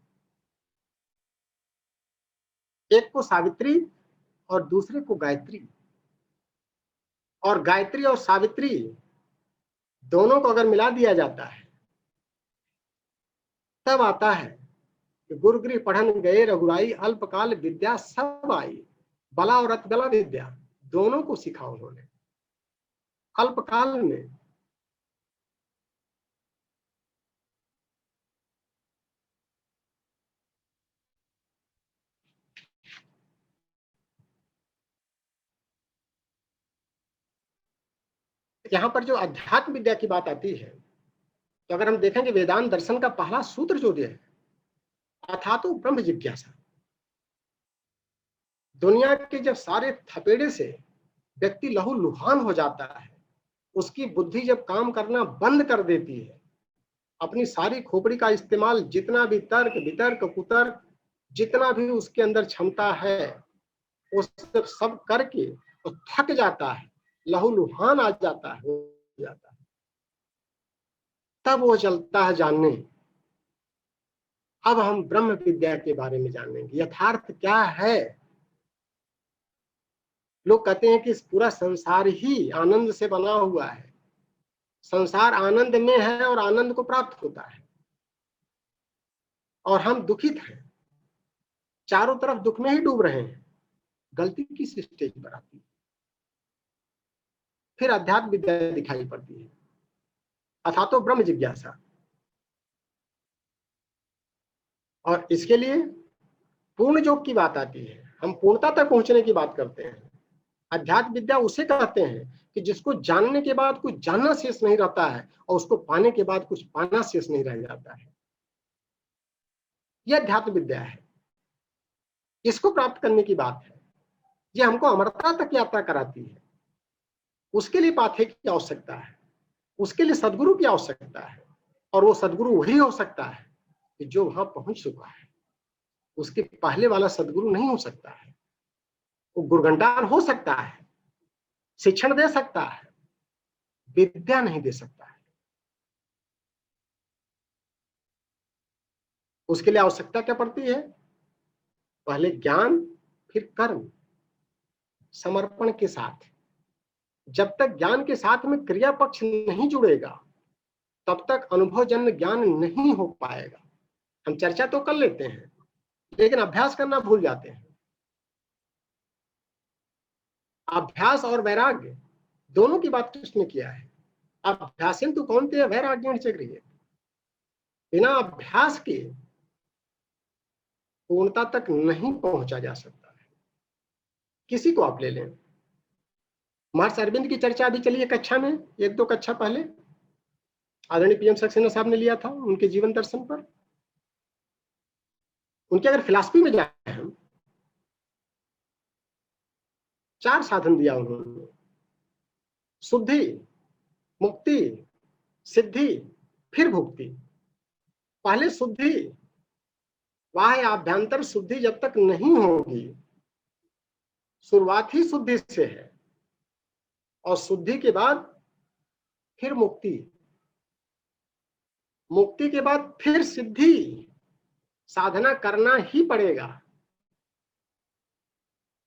Speaker 1: एक को सावित्री और दूसरे को गायत्री। और गायत्री और सावित्री दोनों को अगर मिला दिया जाता है तब आता है कि गुरुगृह पढ़न गए रघुराई, अल्पकाल विद्या सब आई। बला और अतबला विद्या दोनों को सीखा उन्होंने अल्पकाल में। यहां पर जो अध्यात्म विद्या की बात आती है, तो अगर हम देखेंगे वेदांत दर्शन का पहला सूत्र जो दिया है, अथातो ब्रह्म जिज्ञासा। दुनिया के जब सारे थपेड़े से व्यक्ति लहूलुहान हो जाता है, उसकी बुद्धि जब काम करना बंद कर देती है, अपनी सारी खोपड़ी का इस्तेमाल, जितना भी तर्क वितर्क कुतर्क, जितना भी उसके अंदर क्षमता है, वो सब करके तो थक जाता है, लहूलुहान आ जाता है, हो जाता है, तब वो चलता है जानने, अब हम ब्रह्म विद्या के बारे में जानेंगे, यथार्थ क्या है। लोग कहते हैं कि इस पूरा संसार ही आनंद से बना हुआ है, संसार आनंद में है और आनंद को प्राप्त होता है, और हम दुखित हैं, चारों तरफ दुख में ही डूब रहे हैं। गलती किस स्टेज पर आती है? फिर अध्यात्म विद्या दिखाई पड़ती है, अथातो ब्रह्म जिज्ञासा। और इसके लिए पूर्ण योग की बात आती है, हम पूर्णता तक पहुंचने की बात करते हैं। अध्यात्म विद्या उसे कहते हैं कि जिसको जानने के बाद कुछ जानना शेष नहीं रहता है और उसको पाने के बाद कुछ पाना शेष नहीं रह जाता है। यह अध्यात्म विद्या है, इसको प्राप्त करने की बात है। यह हमको अमरता तक यात्रा कराती है। उसके लिए पाथे की आवश्यकता है, उसके लिए सदगुरु की आवश्यकता है, और वो सदगुरु वही हो सकता है कि जो वहां पहुंच चुका है। उसके पहले वाला सदगुरु नहीं हो सकता है। वो गुरगंटार हो सकता है, शिक्षण दे सकता है, विद्या नहीं दे सकता है। उसके लिए आवश्यकता क्या पड़ती है? पहले ज्ञान, फिर कर्म, समर्पण के साथ। जब तक ज्ञान के साथ में क्रिया पक्ष नहीं जुड़ेगा, तब तक अनुभवजन्य ज्ञान नहीं हो पाएगा। हम चर्चा तो कर लेते हैं, लेकिन अभ्यास करना भूल जाते हैं। अभ्यास और वैराग्य दोनों की बात कृष्ण ने किया है। अभ्यासेन तु कौन्तेय वैराग्येण च गृह्यते। बिना अभ्यास के पूर्णता तक नहीं पहुंचा जा सकता है। किसी को आप ले लें, महर्षि अरविंद की चर्चा अभी चली है कक्षा में, 1-2 कक्षा पहले आदरणीय पीएम सक्सेना साहब ने लिया था उनके जीवन दर्शन पर। उनके अगर फिलॉसफी में जाए हम, 4 साधन दिया उन्होंने, शुद्धि, मुक्ति, सिद्धि, फिर भुक्ति। पहले शुद्धि, बाह्य आभ्यंतर शुद्धि जब तक नहीं होगी, शुरुआत ही शुद्धि से है, और शुद्धि के बाद फिर मुक्ति, मुक्ति के बाद फिर सिद्धि। साधना करना ही पड़ेगा।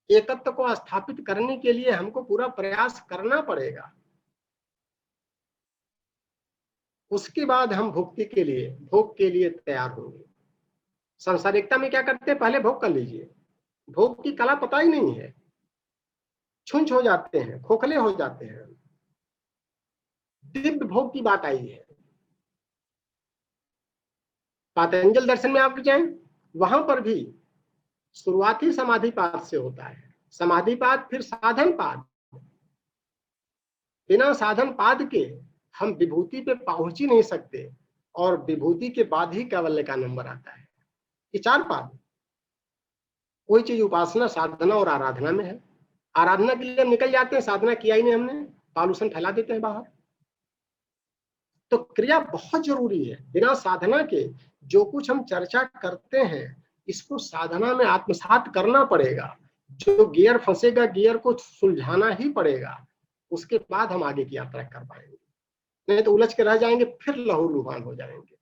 Speaker 1: एकत्व को स्थापित करने के लिए हमको पूरा प्रयास करना पड़ेगा। उसके बाद हम भुक्ति के लिए, भोग के लिए तैयार होंगे। सांसारिकता में क्या करते हैं, पहले भोग कर लीजिए। भोग की कला पता ही नहीं है, छुंछ हो जाते हैं, खोखले हो जाते हैं। दिव्य भोग की बात आई है। पातंजल दर्शन में आप जाएं, वहां पर भी शुरुआती समाधिपाद से होता है। समाधिपाद फिर साधन पाद। बिना साधन पाद के हम विभूति पे पहुंच ही नहीं सकते, और विभूति के बाद ही कैवल्य का नंबर आता है। ये 4 पाद। कोई चीज उपासना, साधना और आराधना में है। आराधना के लिए हम निकल जाते हैं, साधना किया ही नहीं हमने, पालूषण फैला देते हैं बाहर। तो क्रिया बहुत जरूरी है। बिना साधना के जो कुछ हम चर्चा करते हैं, इसको साधना में आत्मसात करना पड़ेगा। जो गियर फंसेगा, गियर को सुलझाना ही पड़ेगा। उसके बाद हम आगे की यात्रा कर पाएंगे, नहीं तो उलझ के रह जाएंगे, फिर लहूलुहान हो जाएंगे।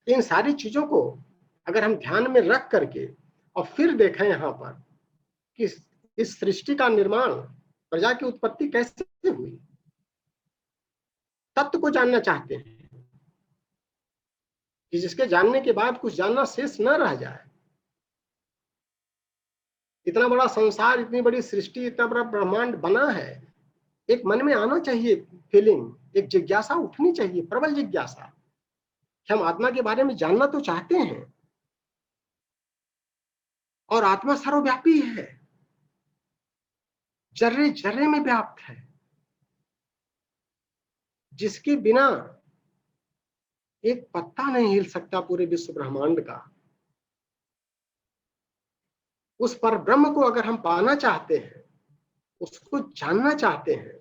Speaker 1: इन सारी चीजों को अगर हम ध्यान में रख करके और फिर देखें यहाँ पर कि इस सृष्टि का निर्माण, प्रजा की उत्पत्ति कैसे हुई, तत्व को जानना चाहते हैं कि जिसके जानने के बाद कुछ जानना शेष न रह जाए। इतना बड़ा संसार, इतनी बड़ी सृष्टि, इतना बड़ा ब्रह्मांड बना है, एक मन में आना चाहिए फीलिंग, एक जिज्ञासा उठनी चाहिए, प्रबल जिज्ञासा कि हम आत्मा के बारे में जानना तो चाहते हैं। और आत्मा सर्वव्यापी है, जर्रे जर्रे में व्याप्त है, जिसके बिना एक पत्ता नहीं हिल सकता पूरे विश्व ब्रह्मांड का। उस पर ब्रह्म को अगर हम पाना चाहते हैं, उसको जानना चाहते हैं,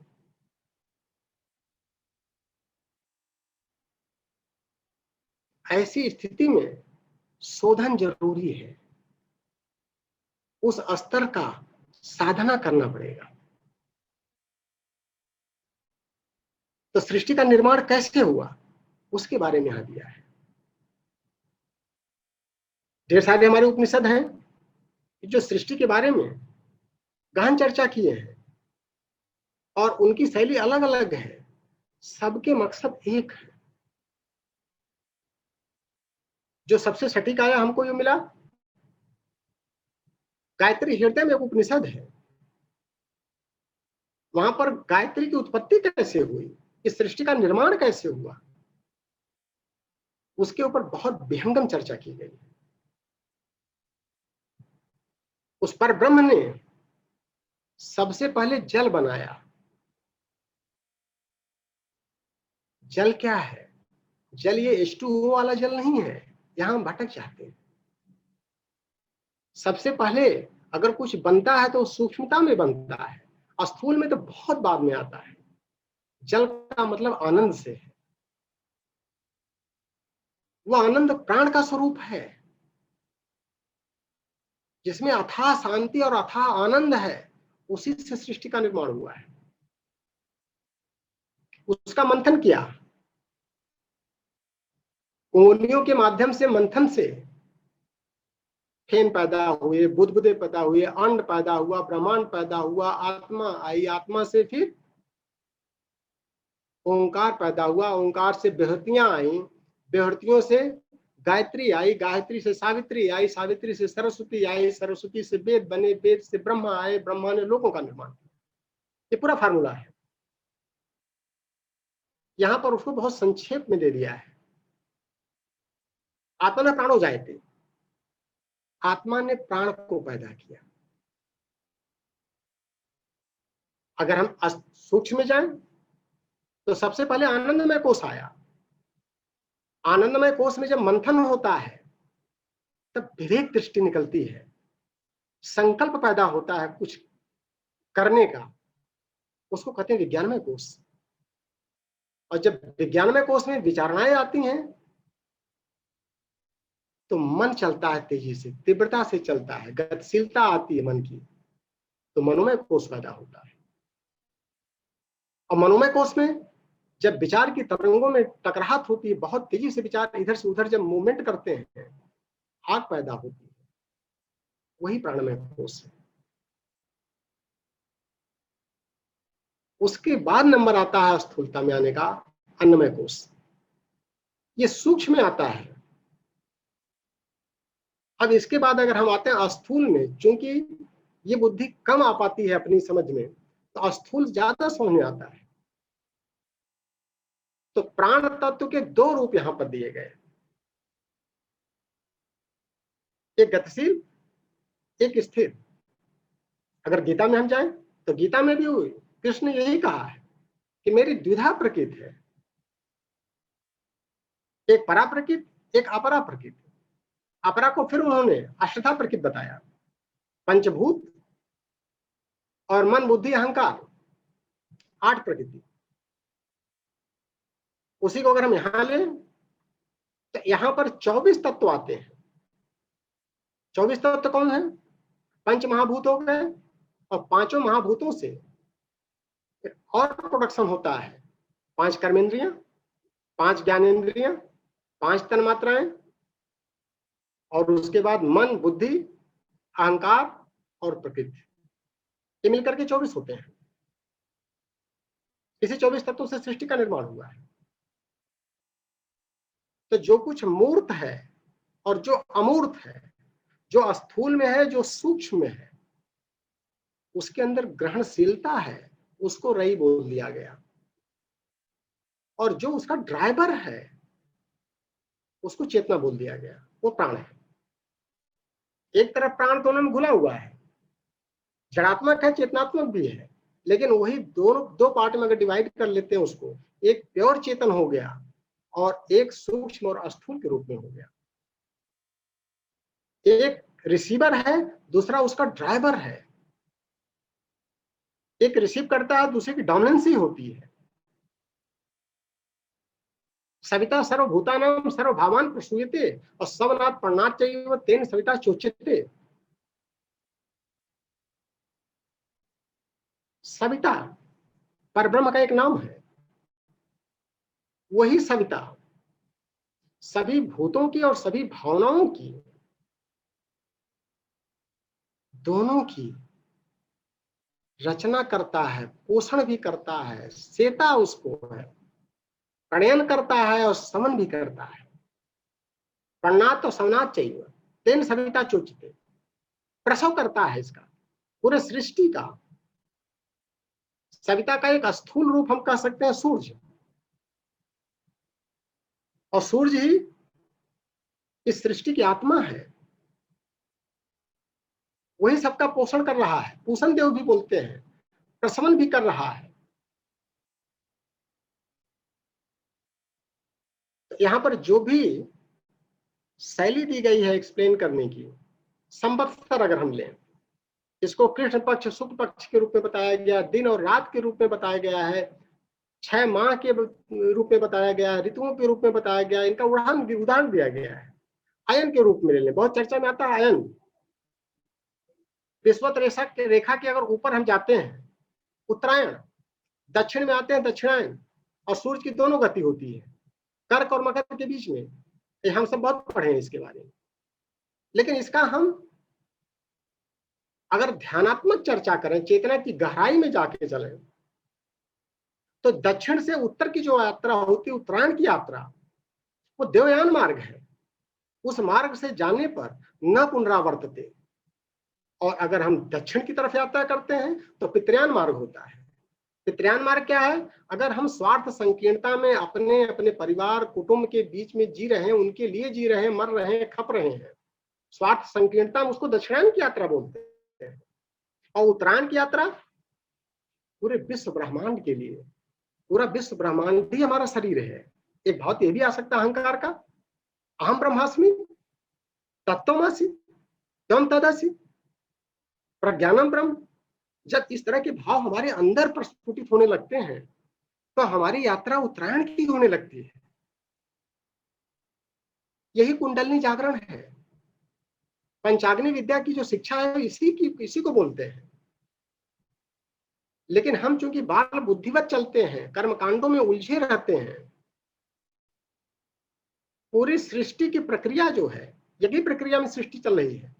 Speaker 1: ऐसी स्थिति में शोधन जरूरी है। उस स्तर का साधना करना पड़ेगा। तो सृष्टि का निर्माण कैसे हुआ, उसके बारे में यहां दिया है। ढेर सारे हमारे उपनिषद हैं जो सृष्टि के बारे में गहन चर्चा किए हैं, और उनकी शैली अलग अलग है, सबके मकसद एक है। जो सबसे सटीक आया हमको ये मिला, गायत्री हृदय में एक उपनिषद है। वहां पर गायत्री की उत्पत्ति कैसे हुई, इस सृष्टि का निर्माण कैसे हुआ, उसके ऊपर बहुत विहंगम चर्चा की गई। उस पर ब्रह्म ने सबसे पहले जल बनाया। जल क्या है? जल ये H2O वाला जल नहीं है, यहां हम भटक जाते हैं। सबसे पहले अगर कुछ बनता है तो सूक्ष्मता में बनता है, स्थूल में तो बहुत बाद में आता है। जल का मतलब आनंद से है। वह आनंद प्राण का स्वरूप है, जिसमें अथाह शांति और अथाह आनंद है। उसी से सृष्टि का निर्माण हुआ है। उसका मंथन किया, उंगलियों के माध्यम से मंथन से फेन पैदा हुए, बुदबुदे पैदा हुए, अंड पैदा हुआ, ब्रह्मांड पैदा हुआ, आत्मा आई, आत्मा से फिर ओंकार पैदा हुआ, ओंकार से बेहतियां आई, बेहतियों से गायत्री आई, गायत्री से सावित्री आई, सावित्री से सरस्वती आई, सरस्वती से वेद बने, वेद से ब्रह्मा आए, ब्रह्मा ने लोकों का निर्माण किया। ये पूरा फार्मूला है। यहां पर उसको बहुत संक्षेप में दे दिया है। आत्मा ने प्राणो जायते, आत्मा ने प्राण को पैदा किया। अगर हम सूक्ष्म में जाएं तो सबसे पहले आनंदमय कोश आया। आनंदमय कोश में जब मंथन होता है तब विवेक दृष्टि निकलती है, संकल्प पैदा होता है कुछ करने का, उसको कहते हैं विज्ञानमय कोश। और जब विज्ञानमय कोश में विचारणाएं आती हैं तो मन चलता है, तेजी से, तीव्रता से चलता है, गतिशीलता आती है मन की, तो मनोमय कोश पैदा होता है। और मनोमय कोश में जब विचार की तरंगों में टकराहट होती है, बहुत तेजी से विचार इधर से उधर जब मूवमेंट करते हैं, आग पैदा होती है, वही प्राणमय कोश है। उसके बाद नंबर आता है स्थूलता में आने का, अन्नमय कोश। ये सूक्ष्म में आता है। अब इसके बाद अगर हम आते हैं स्थूल में, चूंकि ये बुद्धि कम आ पाती है अपनी समझ में, तो स्थूल ज्यादा समझ में आता है। तो प्राण तत्व के दो रूप यहां पर दिए गए, एक गतिशील, एक स्थिर। अगर गीता में हम जाएं तो गीता में भी कृष्ण ने यही कहा है कि मेरी द्विधा प्रकृति है, एक परा प्रकृति, एक अपरा प्रकृति। अपरा को फिर उन्होंने अष्टधा प्रकृति बताया, पंचभूत और मन बुद्धि अहंकार, 8 प्रकृति। उसी को अगर हम यहां लें तो यहां पर 24 तत्व आते हैं। 24 तत्व कौन है? पंच महाभूत हो गए, और पांचों महाभूतों से और प्रोडक्शन होता है, 5 कर्मेंद्रियां, 5 ज्ञानेंद्रियां, 5 तन्मात्राएं, और उसके बाद मन बुद्धि अहंकार और प्रकृति, ये मिलकर के 24 होते हैं। इसी 24 तत्वों से सृष्टि का निर्माण हुआ है। तो जो कुछ मूर्त है और जो अमूर्त है, जो स्थूल में है, जो सूक्ष्म में है, उसके अंदर ग्रहणशीलता है, उसको रई बोल दिया गया। और जो उसका ड्राइवर है उसको चेतना बोल दिया गया, वो प्राण है। एक तरफ प्राण दोनों में घुला हुआ है, जड़ात्मक है, चेतनात्मक भी है, लेकिन वही दोनों दो पार्ट में अगर डिवाइड कर लेते हैं उसको, एक प्योर चेतन हो गया और एक सूक्ष्म और स्थूल के रूप में हो गया। एक रिसीवर है, दूसरा उसका ड्राइवर है। एक रिसीव करता है, दूसरे की डोमिनेंसी होती है। सविता सर्वभूतानां सर्वभावान प्रसूयते और सवनाथ प्रणनाथ चैव तेन सविता चोच्यते। सविता परब्रह्म का एक नाम है, वही सविता सभी भूतों की और सभी भावनाओं की, दोनों की रचना करता है, पोषण भी करता है, सेता उसको है, प्रणयन करता है और समन भी करता है। प्रणनाथ और सवनाथ चाहिए, तेन सविता चोचिते, प्रसव करता है इसका, पूरे सृष्टि का। सविता का एक स्थूल रूप हम कह सकते हैं सूर्य, और सूर्य ही इस सृष्टि की आत्मा है, वही सबका पोषण कर रहा है, पोषण देव भी बोलते हैं, प्रसवन भी कर रहा है। तो यहां पर जो भी शैली दी गई है एक्सप्लेन करने की, संवत्सर अगर हम लें, इसको कृष्ण पक्ष शुक्ल पक्ष के रूप में बताया गया, दिन और रात के रूप में बताया गया है, 6 माह के रूप में बताया गया है, ऋतुओं के रूप में बताया गया है, इनका उदाहरण दिया गया है। आयन के रूप में ले लें, बहुत चर्चा में आता है आयन। विश्वत रेखा के अगर ऊपर हम जाते हैं, उत्तरायण, दक्षिण में आते हैं दक्षिणायन, और सूर्य की दोनों गति होती है कर्क और मकर के बीच में। हम सब बहुत पढ़े हैं इसके बारे में, लेकिन इसका हम अगर ध्यानात्मक चर्चा करें, चेतना की गहराई में जाके चलें, तो दक्षिण से उत्तर की जो यात्रा होती है, उत्तरायण की यात्रा, वो देवयान मार्ग है। उस मार्ग से जाने पर न पुनरावर्तते। और अगर हम दक्षिण की तरफ यात्रा करते हैं तो पितृयान मार्ग होता है। पितृयान मार्ग क्या है? अगर हम स्वार्थ संकीर्णता में अपने अपने परिवार कुटुंब के बीच में जी रहे हैं, उनके लिए जी रहे हैं, मर रहे हैं, खप रहे हैं, स्वार्थ संकीर्णता में उसको दक्षिणायन की यात्रा बोलते हैं। और उत्तरायण की यात्रा पूरे विश्व ब्रह्मांड के लिए, पूरा विश्व ब्रह्मांड ही हमारा शरीर है। एक भाव ये भी आ सकता है अहंकार का, अहम ब्रह्मास्मि, तत्त्वमसि, त्वं तदसि, प्रज्ञानम ब्रह्म। जब इस तरह के भाव हमारे अंदर प्रस्फुटित होने लगते हैं तो हमारी यात्रा उत्तरायण की होने लगती है। यही कुंडलिनी जागरण है। पंचाग्नि विद्या की जो शिक्षा है इसी को बोलते हैं। लेकिन हम चूंकि बाल बुद्धिवत चलते हैं, कर्मकांडों में उलझे रहते हैं, पूरी सृष्टि की प्रक्रिया जो है, यज्ञ प्रक्रिया में सृष्टि चल रही है।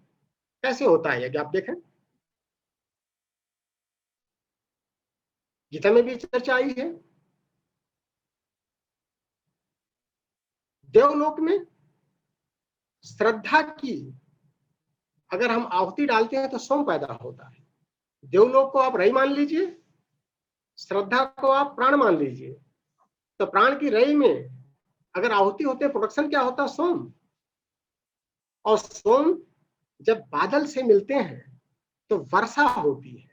Speaker 1: कैसे होता है यज्ञ आप देखें, गीता में भी चर्चा आई है। देवलोक में श्रद्धा की अगर हम आहुति डालते हैं तो सोम पैदा होता है। देवलोक को आप रई मान लीजिए, श्रद्धा को आप प्राण मान लीजिए। तो प्राण की रई में अगर आहुति होते हैं, प्रोडक्शन क्या होता है? सोम। और सोम जब बादल से मिलते हैं तो वर्षा होती है,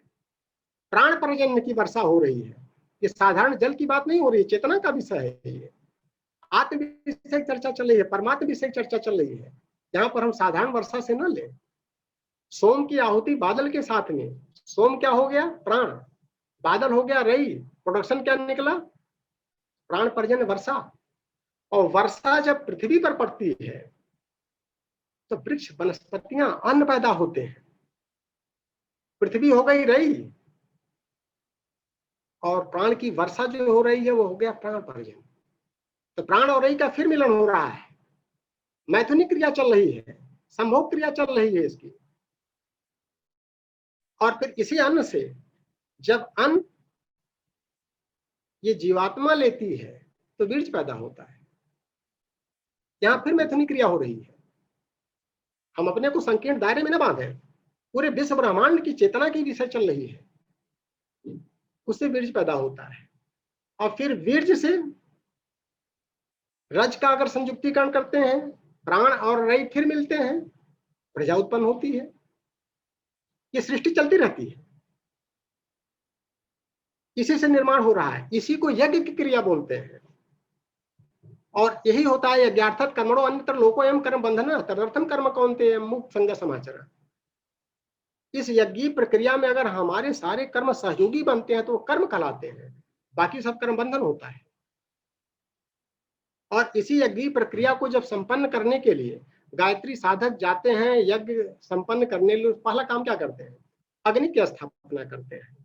Speaker 1: प्राण पर्जन्य की वर्षा हो रही है। ये साधारण जल की बात नहीं हो रही है, चेतना का विषय है। ये आत्म विषय चर्चा चल रही है, परमात्म विषय चर्चा चल रही है। यहाँ पर हम साधारण वर्षा से न लें। सोम की आहुति बादल के साथ में, सोम क्या हो गया? प्राण। बादल हो गया रई, प्रोडक्शन क्या निकला? प्राण पर्जन्य वर्षा। और वर्षा जब पृथ्वी पर पड़ती है तो वृक्ष, वनस्पतियां, अन्न पैदा होते हैं। पृथ्वी हो गई रई और प्राण की वर्षा जो हो रही है वो हो गया प्राण पर्जन्य। तो प्राण और रई का फिर मिलन हो रहा है, मैथुनिक क्रिया चल रही है, संभोग क्रिया चल रही है इसकी। और फिर इसी अन्न से जब अन्न ये जीवात्मा लेती है तो बीज पैदा होता है। यहां फिर मैथुनिक क्रिया हो रही है। हम अपने को संकीर्ण दायरे में न बांधे, पूरे विश्व ब्रह्मांड की चेतना की विषय चल रही है, उससे बीज पैदा होता है। और फिर बीज से रज का अगर संयुक्तिकरण करते हैं, प्राण और रई फिर मिलते हैं, प्रजा उत्पन्न होती है। ये सृष्टि चलती रहती है, इसी से निर्माण हो रहा है। इसी को यज्ञ की क्रिया बोलते हैं। और यही होता है यज्ञार्थत कर्मणो अन्यत्र लोको एवं कर्म बंधन तदर्थम कर्म कौन्तेय मुक्त संग समाचरण। इस यज्ञ प्रक्रिया में अगर हमारे सारे कर्म सहयोगी बनते हैं तो वो कर्म कहलाते हैं, बाकी सब कर्म बंधन होता है। और इसी यज्ञ प्रक्रिया को जब संपन्न करने के लिए गायत्री साधक जाते हैं, यज्ञ संपन्न करने के लिए पहला काम क्या करते हैं? अग्नि की स्थापना करते हैं।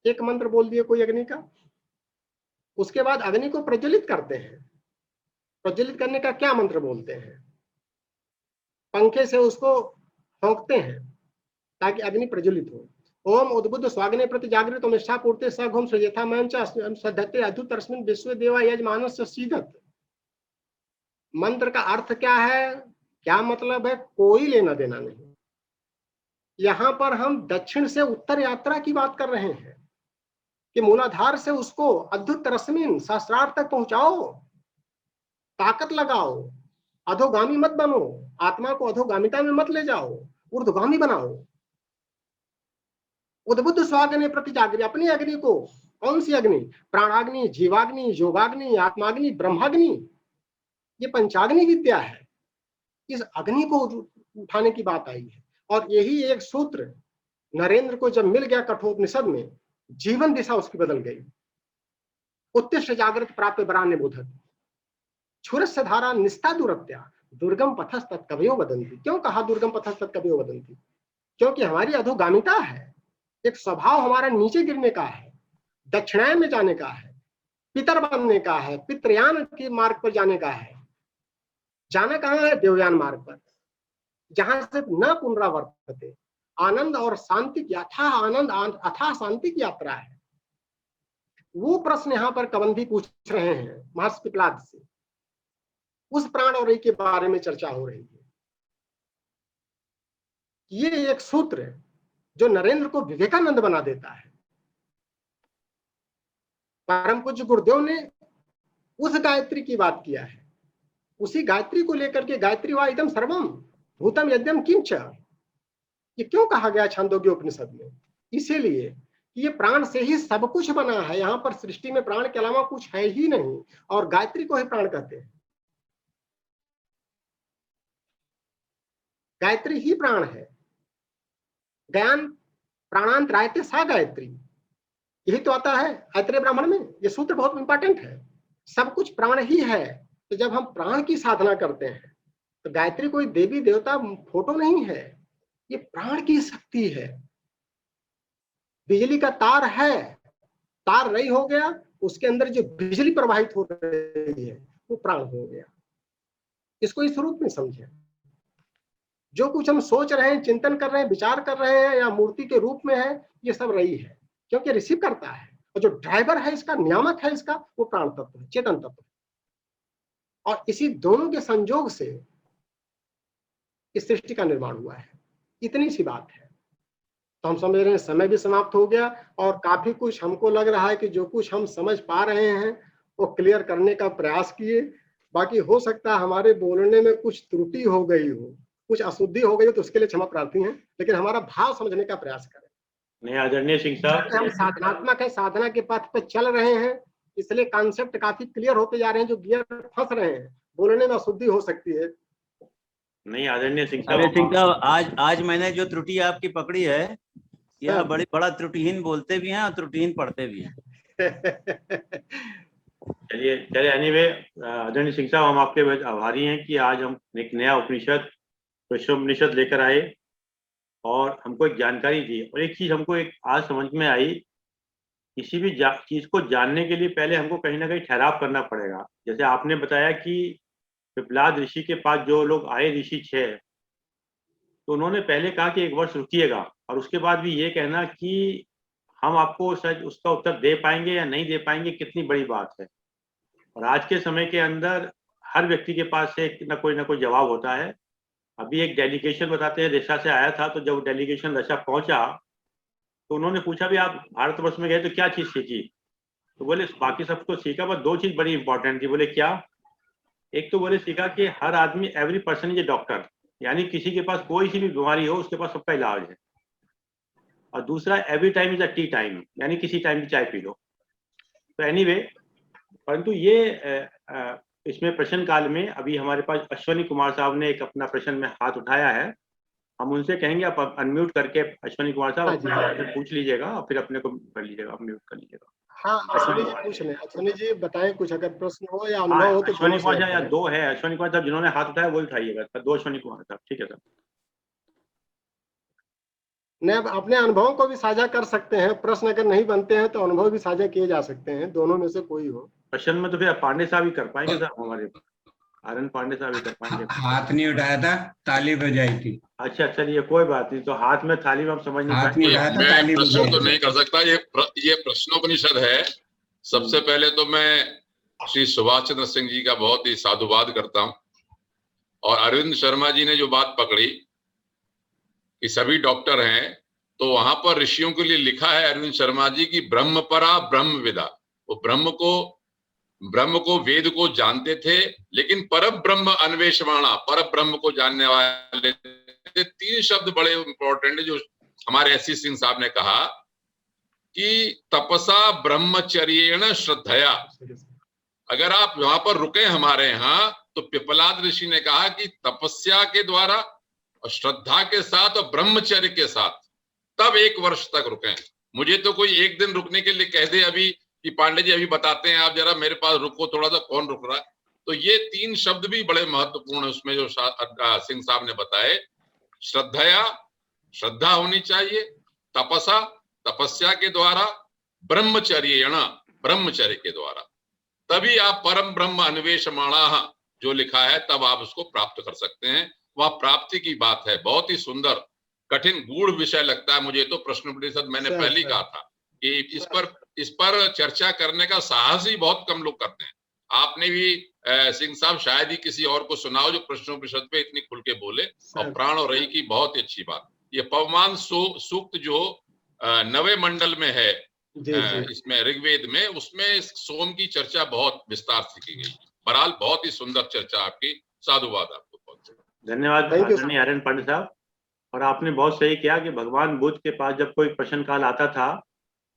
Speaker 1: एक मंत्र बोल दिए कोई अग्नि का, उसके बाद अग्नि को प्रज्वलित करते हैं। प्रज्वलित करने का क्या मंत्र बोलते हैं? पंखे से उसको फूंकते हैं ताकि अग्नि प्रज्वलित हो। ओम उद्बुद्ध स्वाग्ने प्रति जागृत निष्ठा पूर्ते सघोम सृजथा मंच सद्धते अद्भुत तस्मिन् विश्व देवा यजमानस्य सीदत। मंत्र का अर्थ क्या है, क्या मतलब है, कोई लेना देना नहीं। यहां पर हम दक्षिण से उत्तर यात्रा की बात कर रहे हैं कि मूलाधार से उसको अद्भुत रश्मिन सहस्रार्थ तक पहुंचाओ, ताकत लगाओ, अधोगामी मत बनो, आत्मा को अधोगामिता में मत ले जाओ, ऊर्ध्वगामी बनाओ। उद्बुद्ध स्वाग्ने प्रति जागृत, अपनी अग्नि को, कौन सी अग्नि? प्राणाग्नि, जीवाग्नि, योगाग्नि, आत्माग्नि, ब्रह्माग्नि, ये पंचाग्नि विद्या है। इस अग्नि को उठाने की बात आई है। और यही एक सूत्र नरेंद्र को जब मिल गया कठोपनिषद में, जीवन दिशा उसकी बदल गई। उत्तिष्ठ जागृत प्राप्त बरान्य बोधक, क्षुरस्य धारा निस्ता दुरत्या, दुर्गम पथस तत्कवयो वदन्ति। क्यों कहा दुर्गम पथस तत्कवयो वदन्ति? क्योंकि हमारी अधोगामिता है, एक स्वभाव हमारा नीचे गिरने का है, दक्षिणायन में जाने का है, पितर बनने का है, पितृयान के मार्ग पर जाने का है। जाना कहाँ है? देवयान मार्ग पर, जहां से न पुनरावर्तते। आनंद और शांति की अथाह आनंद अथाह शांति की यात्रा है। वो प्रश्न यहाँ पर कबंधी पूछ रहे हैं महर्षि पिपलाद से। उस प्राण और रई के बारे में चर्चा हो रही है। ये एक सूत्र जो नरेंद्र को विवेकानंद बना देता है। परम पूज्य गुरुदेव ने उस गायत्री की बात किया है, उसी गायत्री को लेकर के गायत्री वा इदम सर्वम भूतम यज्ञम किंच, ये क्यों कहा गया छांदोग्य उपनिषद में? इसीलिए कि ये प्राण से ही सब कुछ बना है। यहाँ पर सृष्टि में प्राण के अलावा कुछ है ही नहीं, और गायत्री को ही प्राण कहते हैं। गायत्री ही प्राण है। ज्ञान प्राणांत रायते सा गायत्री, यही तो आता है ऐतरेय ब्राह्मण में। ये सूत्र बहुत इंपॉर्टेंट है। सब कुछ प्राण ही है। तो जब हम प्राण की साधना करते हैं तो गायत्री कोई देवी देवता फोटो नहीं है, ये प्राण की शक्ति है। बिजली का तार है, तार रही हो गया, उसके अंदर जो बिजली प्रवाहित हो रही है वो प्राण हो गया। इसको इस रूप में समझे। जो कुछ हम सोच रहे हैं, चिंतन कर रहे हैं, विचार कर रहे हैं या मूर्ति के रूप में है, ये सब रही है, क्योंकि रिसीव करता है। और जो ड्राइवर है इसका, नियामक है इसका, वो प्राण तत्व है, चेतन तत्व है। और इसी दोनों के संयोग से इस सृष्टि का निर्माण हुआ है। इतनी सी बात है। तो हम समझ रहे हैं समय भी समाप्त हो गया, और काफी कुछ हमको लग रहा है कि जो कुछ हम समझ पा रहे हैं वो क्लियर करने का प्रयास किए। बाकी हो सकता है हमारे बोलने में कुछ त्रुटि हो गई हो, कुछ अशुद्धि हो गई हो, तो उसके लिए क्षमा प्रार्थी हैं, लेकिन हमारा भाव समझने का प्रयास करें।
Speaker 2: नहीं आदरणीय सिंह साहब,
Speaker 1: हम साधनात्मक है, साधना के पथ पे चल रहे हैं, इसलिए कॉन्सेप्ट काफी क्लियर होते जा रहे हैं। जो गियर फंस रहे हैं, बोलने में अशुद्धि हो सकती है।
Speaker 2: नहीं आदरणीय सिंह
Speaker 3: अरे
Speaker 2: साहब,
Speaker 3: सिंह साहब, आज मैंने जो त्रुटि आपकी पकड़ी है, यह बड़ा त्रुटिहीन बोलते भी हैं और त्रुटिहीन पढ़ते भी हैं।
Speaker 2: चलिए एनीवे, आदरणीय सिंह साहब, हम आपके आभारी हैं कि आज हम एक नया उपनिषद विश्वोपनिषद लेकर आए और हमको एक जानकारी दी। और एक चीज हमको एक आज समझ में आई, किसी भी चीज को जानने के लिए पहले हमको कहीं ना कहीं ठहराव करना पड़ेगा। जैसे आपने बताया कि पिपलाद ऋषि के पास जो लोग आए, ऋषि 6, तो उन्होंने पहले कहा कि 1 वर्ष रुकिएगा, और उसके बाद भी ये कहना कि हम आपको शायद उसका उत्तर दे पाएंगे या नहीं दे पाएंगे, कितनी बड़ी बात है। और आज के समय के अंदर हर व्यक्ति के पास से ना कोई जवाब होता है। अभी एक डेलीगेशन बताते हैं रशिया से आया था, तो जब डेलीगेशन रशिया पहुंचा तो उन्होंने पूछा भी आप भारतवर्ष में गए तो क्या चीज सीखी? तो बोले बाकी सब तो सीखा, बस 2 चीज बड़ी इंपॉर्टेंट थी। बोले क्या? एक तो बोले सीखा कि हर आदमी, every person is a doctor, यानी किसी के पास कोई सी भी बीमारी हो उसके पास सबका इलाज है। और दूसरा, every time is a T time, यानी किसी टाइम भी चाय पी लो। तो एनीवे, परंतु ये इसमें प्रश्न काल में अभी हमारे पास अश्वनी कुमार साहब ने एक अपना प्रश्न में हाथ उठाया है। हम उनसे कहेंगे आप अनम्यूट करके अश्वनी कुमार साहब अपना प्रश्न पूछ लीजिएगा और फिर अपने को कर लीजिएगा, म्यूट कर लीजिएगा।
Speaker 1: हाँ, अश्वनी जी पूछ लें। अश्वनी जी बताएं कुछ, अगर प्रश्न हो या अनुभव हो तो।
Speaker 2: अश्वनी कुमार साहब या 2 है, अश्वनी कुमार साहब जिन्होंने हाथ उठाया वो उठाइएगा। 2 अश्वनी कुमार साहब, ठीक है सर।
Speaker 1: नहीं, अब अपने अनुभवों को भी साझा कर सकते हैं। प्रश्न अगर नहीं बनते हैं तो अनुभव भी साझा किए जा सकते हैं, दोनों में से कोई हो।
Speaker 2: प्रश्न में तो फिर पांडे साहब ही कर पाएंगे सर, हमारे आनंद पांडे साहब ही कर पाएंगे।
Speaker 4: हाथ नहीं उठाया था, ताली बजाई थी।
Speaker 2: अच्छा चलिए, कोई बात नहीं। तो हाथ में थाली में हम समझ नहीं
Speaker 4: हाथ नहीं उठाया था, ताली
Speaker 5: प्रश्न
Speaker 4: बजाई
Speaker 5: तो
Speaker 4: थी।
Speaker 5: नहीं कर सकता। ये प्रश्नोपनिषद है। सबसे पहले तो मैं श्री सुभाष चंद्र सिंह जी का बहुत ही साधुवाद करता हूं। और अरविंद शर्मा जी ने जो बात पकड़ी कि सभी डॉक्टर हैं, तो वहां पर ऋषियों के लिए लिखा है अरविंद शर्मा जी की ब्रह्मपरा ब्रह्मविदा। वो ब्रह्म को वेद को जानते थे, लेकिन पर ब्रह्म अन्वेषमाणा, पर ब्रह्म को जानने वाले। 3 शब्द बड़े इंपॉर्टेंट है जो हमारे एस.सी. सिंह साहब ने कहा कि तपसा ब्रह्मचर्येण श्रद्धया। अगर आप वहां पर रुके हमारे यहाँ, तो पिपलाद ऋषि ने कहा कि तपस्या के द्वारा और श्रद्धा के साथ और ब्रह्मचर्य के साथ तब 1 वर्ष तक रुके। मुझे तो कोई 1 दिन रुकने के लिए कह दे अभी कि पांडे जी अभी बताते हैं, आप जरा मेरे पास रुको थोड़ा सा, कौन रुक रहा है? तो ये 3 शब्द भी बड़े महत्वपूर्ण है उसमें जो सिंह साहब ने बताए। श्रद्धया, श्रद्धा होनी चाहिए, तपसा, तपस्या के द्वारा, ब्रह्मचर्येण, ब्रह्मचर्य के द्वारा, तभी आप परम ब्रह्म अन्वेषमाणा जो लिखा है तब आप उसको प्राप्त कर सकते हैं। वह प्राप्ति की बात है। बहुत ही सुंदर, कठिन गूढ़ विषय लगता है मुझे तो प्रश्नोपनिषद। मैंने पहले कहा था कि इस पर चर्चा करने का साहस ही बहुत कम लोग करते हैं। आपने भी सिंह साहब शायद ही किसी और को सुनाओ जो प्रश्नोपनिषद पे इतनी खुल के बोले, और प्राण और रई की बहुत ही अच्छी बात। ये पवमान सूक्त जो 9वें मंडल में है, इसमें ऋग्वेद में, उसमें सोम की चर्चा बहुत विस्तार से की गई। बहरहाल बहुत ही सुंदर चर्चा आपकी, साधुवाद आपको। बहुत
Speaker 2: धन्यवाद आदरणीय आर्यन पांडे साहब। और आपने बहुत सही किया कि भगवान बुद्ध के पास जब कोई प्रश्न काल आता था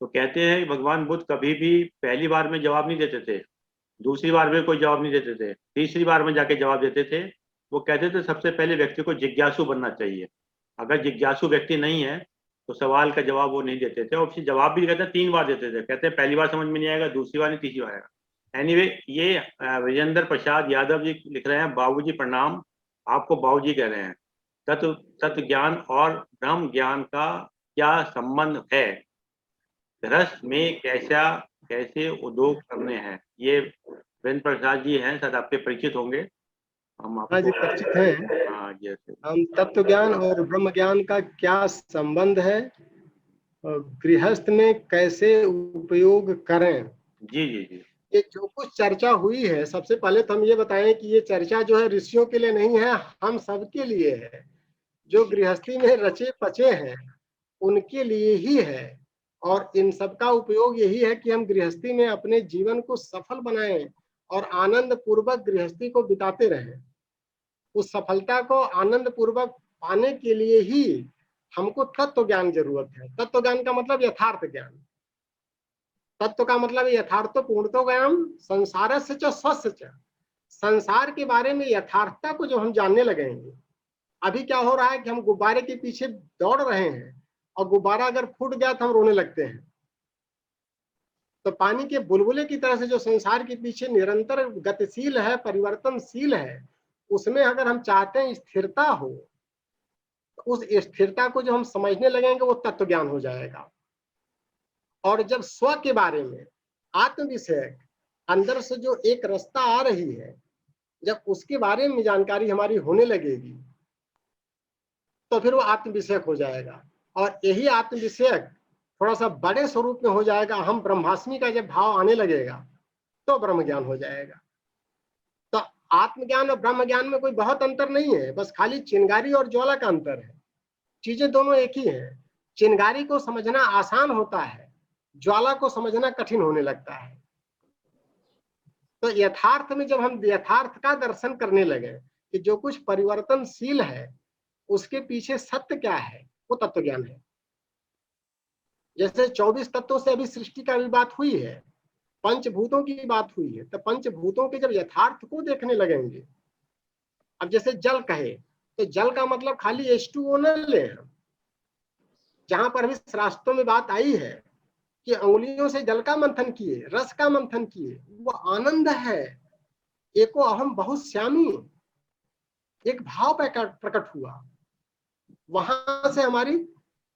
Speaker 2: तो कहते हैं कि भगवान बुद्ध कभी भी पहली बार में जवाब नहीं देते थे, दूसरी बार में कोई जवाब नहीं देते थे, तीसरी बार में जाके जवाब देते थे। वो कहते थे सबसे पहले व्यक्ति को जिज्ञासु बनना चाहिए। अगर जिज्ञासु व्यक्ति नहीं है तो सवाल का जवाब वो नहीं देते थे, और फिर जवाब भी कहते 3 बार देते थे। कहते हैं पहली बार समझ में नहीं आएगा, दूसरी बार नहीं, तीसरी बार आएगा। एनीवे, ये विजेंद्र प्रसाद यादव जी लिख रहे हैं, बाबूजी प्रणाम, आपको बाबूजी कह रहे हैं। तत्व ज्ञान और ब्रह्म ज्ञान का क्या संबंध है, गृहस्थ में कैसे उद्योग करने हैं? ये वीरेंद्र प्रसाद जी हैं, शायद आपके परिचित होंगे। हम
Speaker 1: हाँ जी, परिचित हैं।
Speaker 2: हाँ, जैसे
Speaker 1: हम तत्व ज्ञान और ब्रह्म ज्ञान का क्या संबंध है, गृहस्थ में कैसे उपयोग करें।
Speaker 2: जी जी जी,
Speaker 1: ये जो कुछ चर्चा हुई है, सबसे पहले तो हम ये बताएं कि ये चर्चा जो है ऋषियों के लिए नहीं है, हम सबके लिए है। जो गृहस्थी में रचे पचे हैं उनके लिए ही है, और इन सब का उपयोग यही है कि हम गृहस्थी में अपने जीवन को सफल बनाएं और आनंद पूर्वक गृहस्थी को बिताते रहें। उस सफलता को आनंद पूर्वक पाने के लिए ही हमको तत्व ज्ञान जरूरत है। तत्व ज्ञान का मतलब यथार्थ ज्ञान। तत्व का मतलब यथार्थो पूर्णतो ज्ञान संसारस्य च स्वस्य च। संसार के बारे में यथार्थता को जो हम जानने लगेंगे, अभी क्या हो रहा है कि हम गुब्बारे के पीछे दौड़ रहे हैं और गुब्बारा अगर फूट गया तो हम रोने लगते हैं। तो पानी के बुलबुले की तरह से जो संसार के पीछे निरंतर गतिशील है, परिवर्तनशील है, उसमें अगर हम चाहते हैं स्थिरता हो, तो उस स्थिरता को जो हम समझने लगेंगे वो तत्व ज्ञान हो जाएगा। और जब स्व के बारे में आत्म विषयक अंदर से जो एक रास्ता आ रही है, जब उसके बारे में जानकारी हमारी होने लगेगी तो फिर वो आत्म विषयक हो जाएगा। और यही आत्म विषयक थोड़ा सा बड़े स्वरूप में हो जाएगा। हम ब्रह्मास्मि का जब भाव आने लगेगा तो ब्रह्म ज्ञान हो जाएगा। तो आत्मज्ञान और ब्रह्म ज्ञान में कोई बहुत अंतर नहीं है, बस खाली चिंगारी और ज्वाला का अंतर है। चीजें दोनों एक ही हैं। चिंगारी को समझना आसान होता है, ज्वाला को समझना कठिन होने लगता है। तो यथार्थ में जब हम यथार्थ का दर्शन करने लगे कि जो कुछ परिवर्तनशील है उसके पीछे सत्य क्या है, वो तत्व ज्ञान है। जैसे 24 तत्वों से अभी सृष्टि का भी बात हुई है, पंचभूतों की बात हुई है, तो पंचभूतों के जब यथार्थ को देखने लगेंगे, अब जैसे जल कहे तो जल का मतलब खाली H2O न ले हम। जहां पर भी शास्त्रों में बात आई है कि अंगुलियों से जल का मंथन किए, रस का मंथन किए, वो आनंद है। एको अहम बहुत श्यामी, एक भाव प्रकट हुआ। वहां से हमारी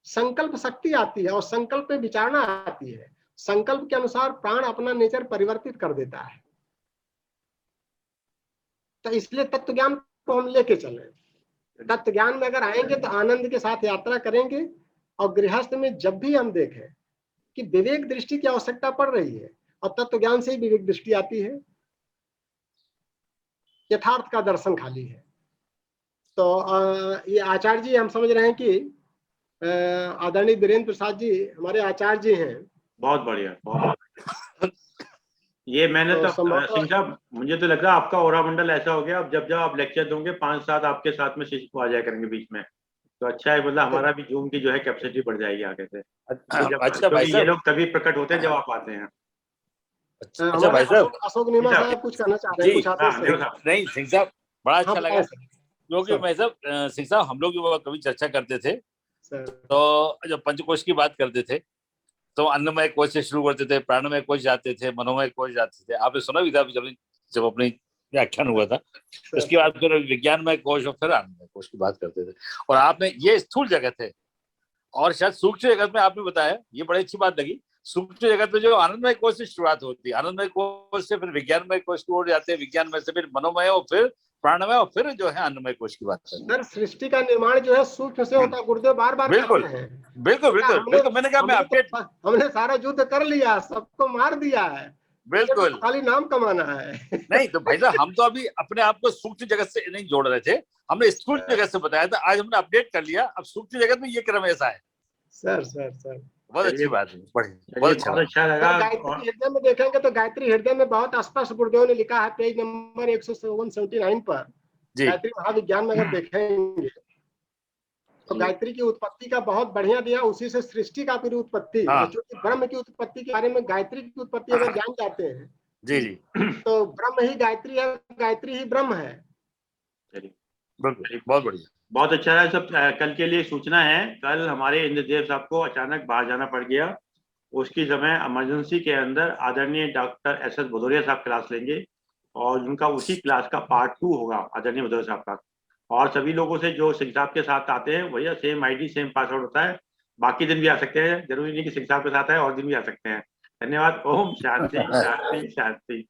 Speaker 1: संकल्प शक्ति आती है और संकल्प पे विचारना आती है। संकल्प के अनुसार प्राण अपना नेचर परिवर्तित कर देता है। तो इसलिए तत्व ज्ञान को हम लेके चले। तत्व ज्ञान में अगर आएंगे तो आनंद के साथ यात्रा करेंगे। और गृहस्थ में जब भी हम देखें कि विवेक दृष्टि की आवश्यकता पड़ रही है, और तत्व ज्ञान से ही विवेक दृष्टि आती है, यथार्थ का दर्शन खाली है। तो ये आचार्य जी हम समझ रहे हैं कि आदरणीय वीरेंद्र प्रसाद जी हमारे आचार्य जी हैं।
Speaker 2: बहुत बढ़िया, बहुत ये मैंने तो सिंह साहब, मुझे तो लग रहा है आपका ओरा मंडल ऐसा हो गया, अब जब आप लेक्चर दोगे 5-7 आपके साथ में शिष्य आ जाया करेंगे बीच में, तो अच्छा है। मतलब हमारा भी जूम की जो है कैपेसिटी बढ़ जाएगी आगे से। अच्छा भाई साहब, ये लोग तभी प्रकट होते हैं जब आप आते हैं।
Speaker 3: अच्छा भाई साहब,
Speaker 1: अशोक निमा साहब कुछ कहना चाह रहे हैं, कुछ आते
Speaker 3: नहीं सिंह साहब, बड़ा अच्छा लगा क्योंकि भाई साहब, सिंह साहब हम लोग कभी चर्चा करते थे तो जब पंचकोश की बात करते थे तो अन्नमय कोश से शुरू करते थे, प्राणमय कोश जाते थे, मनोमय कोश जाते थे। आपने सुना भी था जब अपनी व्याख्यान हुआ था, उसके बाद फिर विज्ञानमय कोश और फिर आनंदमय कोश की बात करते थे। और आपने ये स्थूल जगत है, और शायद सूक्ष्म जगत में आपने बताया, ये बड़ी अच्छी बात लगी। सूक्ष्म जगत में जो आनंदमय कोश से शुरुआत होती है, आनंदमय कोश से फिर विज्ञानमय कोश की ओर जाते हैं, विज्ञानमय से फिर मनोमय और फिर प्राणमय और फिर जो है अन्नमय कोश की बात करते हैं।
Speaker 1: सृष्टि का निर्माण जो है सूक्ष्म से होता है। गुरुदेव बार बार
Speaker 3: बिल्कुल बिल्कुल बिल्कुल बिल्कुल, मैंने कहा मैं अपडेट,
Speaker 1: हमने सारा युद्ध कर लिया, सबको मार दिया है,
Speaker 3: बिल्कुल।
Speaker 1: खाली नाम कमाना है।
Speaker 3: नहीं तो भाई साहब, हम तो अभी अपने आप को सूक्ष्म जगत से नहीं जोड़ रहे थे, हमने स्थूल जगत से बताया था, आज हमने अपडेट कर लिया, अब सूक्ष्म जगत में ये क्रम ऐसा है।
Speaker 1: सर
Speaker 3: बहुत अच्छी बात है, बढ़िया, बहुत
Speaker 2: बहुत अच्छा लगा।
Speaker 1: गायत्री हृदय में देखेंगे तो गायत्री हृदय में बहुत स्पष्ट गुरुदेव ने लिखा है पेज नंबर 179 पर। गायत्री महाविज्ञान में अगर देखेंगे तो गायत्री की उत्पत्ति का बहुत बढ़िया दिया, उसी से सृष्टि का फिर उत्पत्ति, क्योंकि ब्रह्म की उत्पत्ति के बारे में गायत्री की उत्पत्ति अगर जान जाते हैं
Speaker 3: जी जी,
Speaker 1: तो ब्रह्म ही गायत्री है, गायत्री ही ब्रह्म है।
Speaker 3: बहुत बढ़िया,
Speaker 2: बहुत अच्छा है। सब कल के लिए सूचना है, कल हमारे इंद्रदेव साहब को अचानक बाहर जाना पड़ गया, उसकी समय इमरजेंसी के अंदर आदरणीय डॉक्टर एस भदौरिया साहब क्लास लेंगे और उनका उसी क्लास का पार्ट 2 होगा आदरणीय भदौरिया साहब का। और सभी लोगों से जो सिंह साहब के साथ आते हैं भैया सेम आईडी सेम पासवर्ड होता है, बाकी दिन भी आ सकते हैं, जरूरी नहीं कि सिंह साहब के साथ है, और दिन भी आ सकते हैं। धन्यवाद। ओम शांति शांति शांति।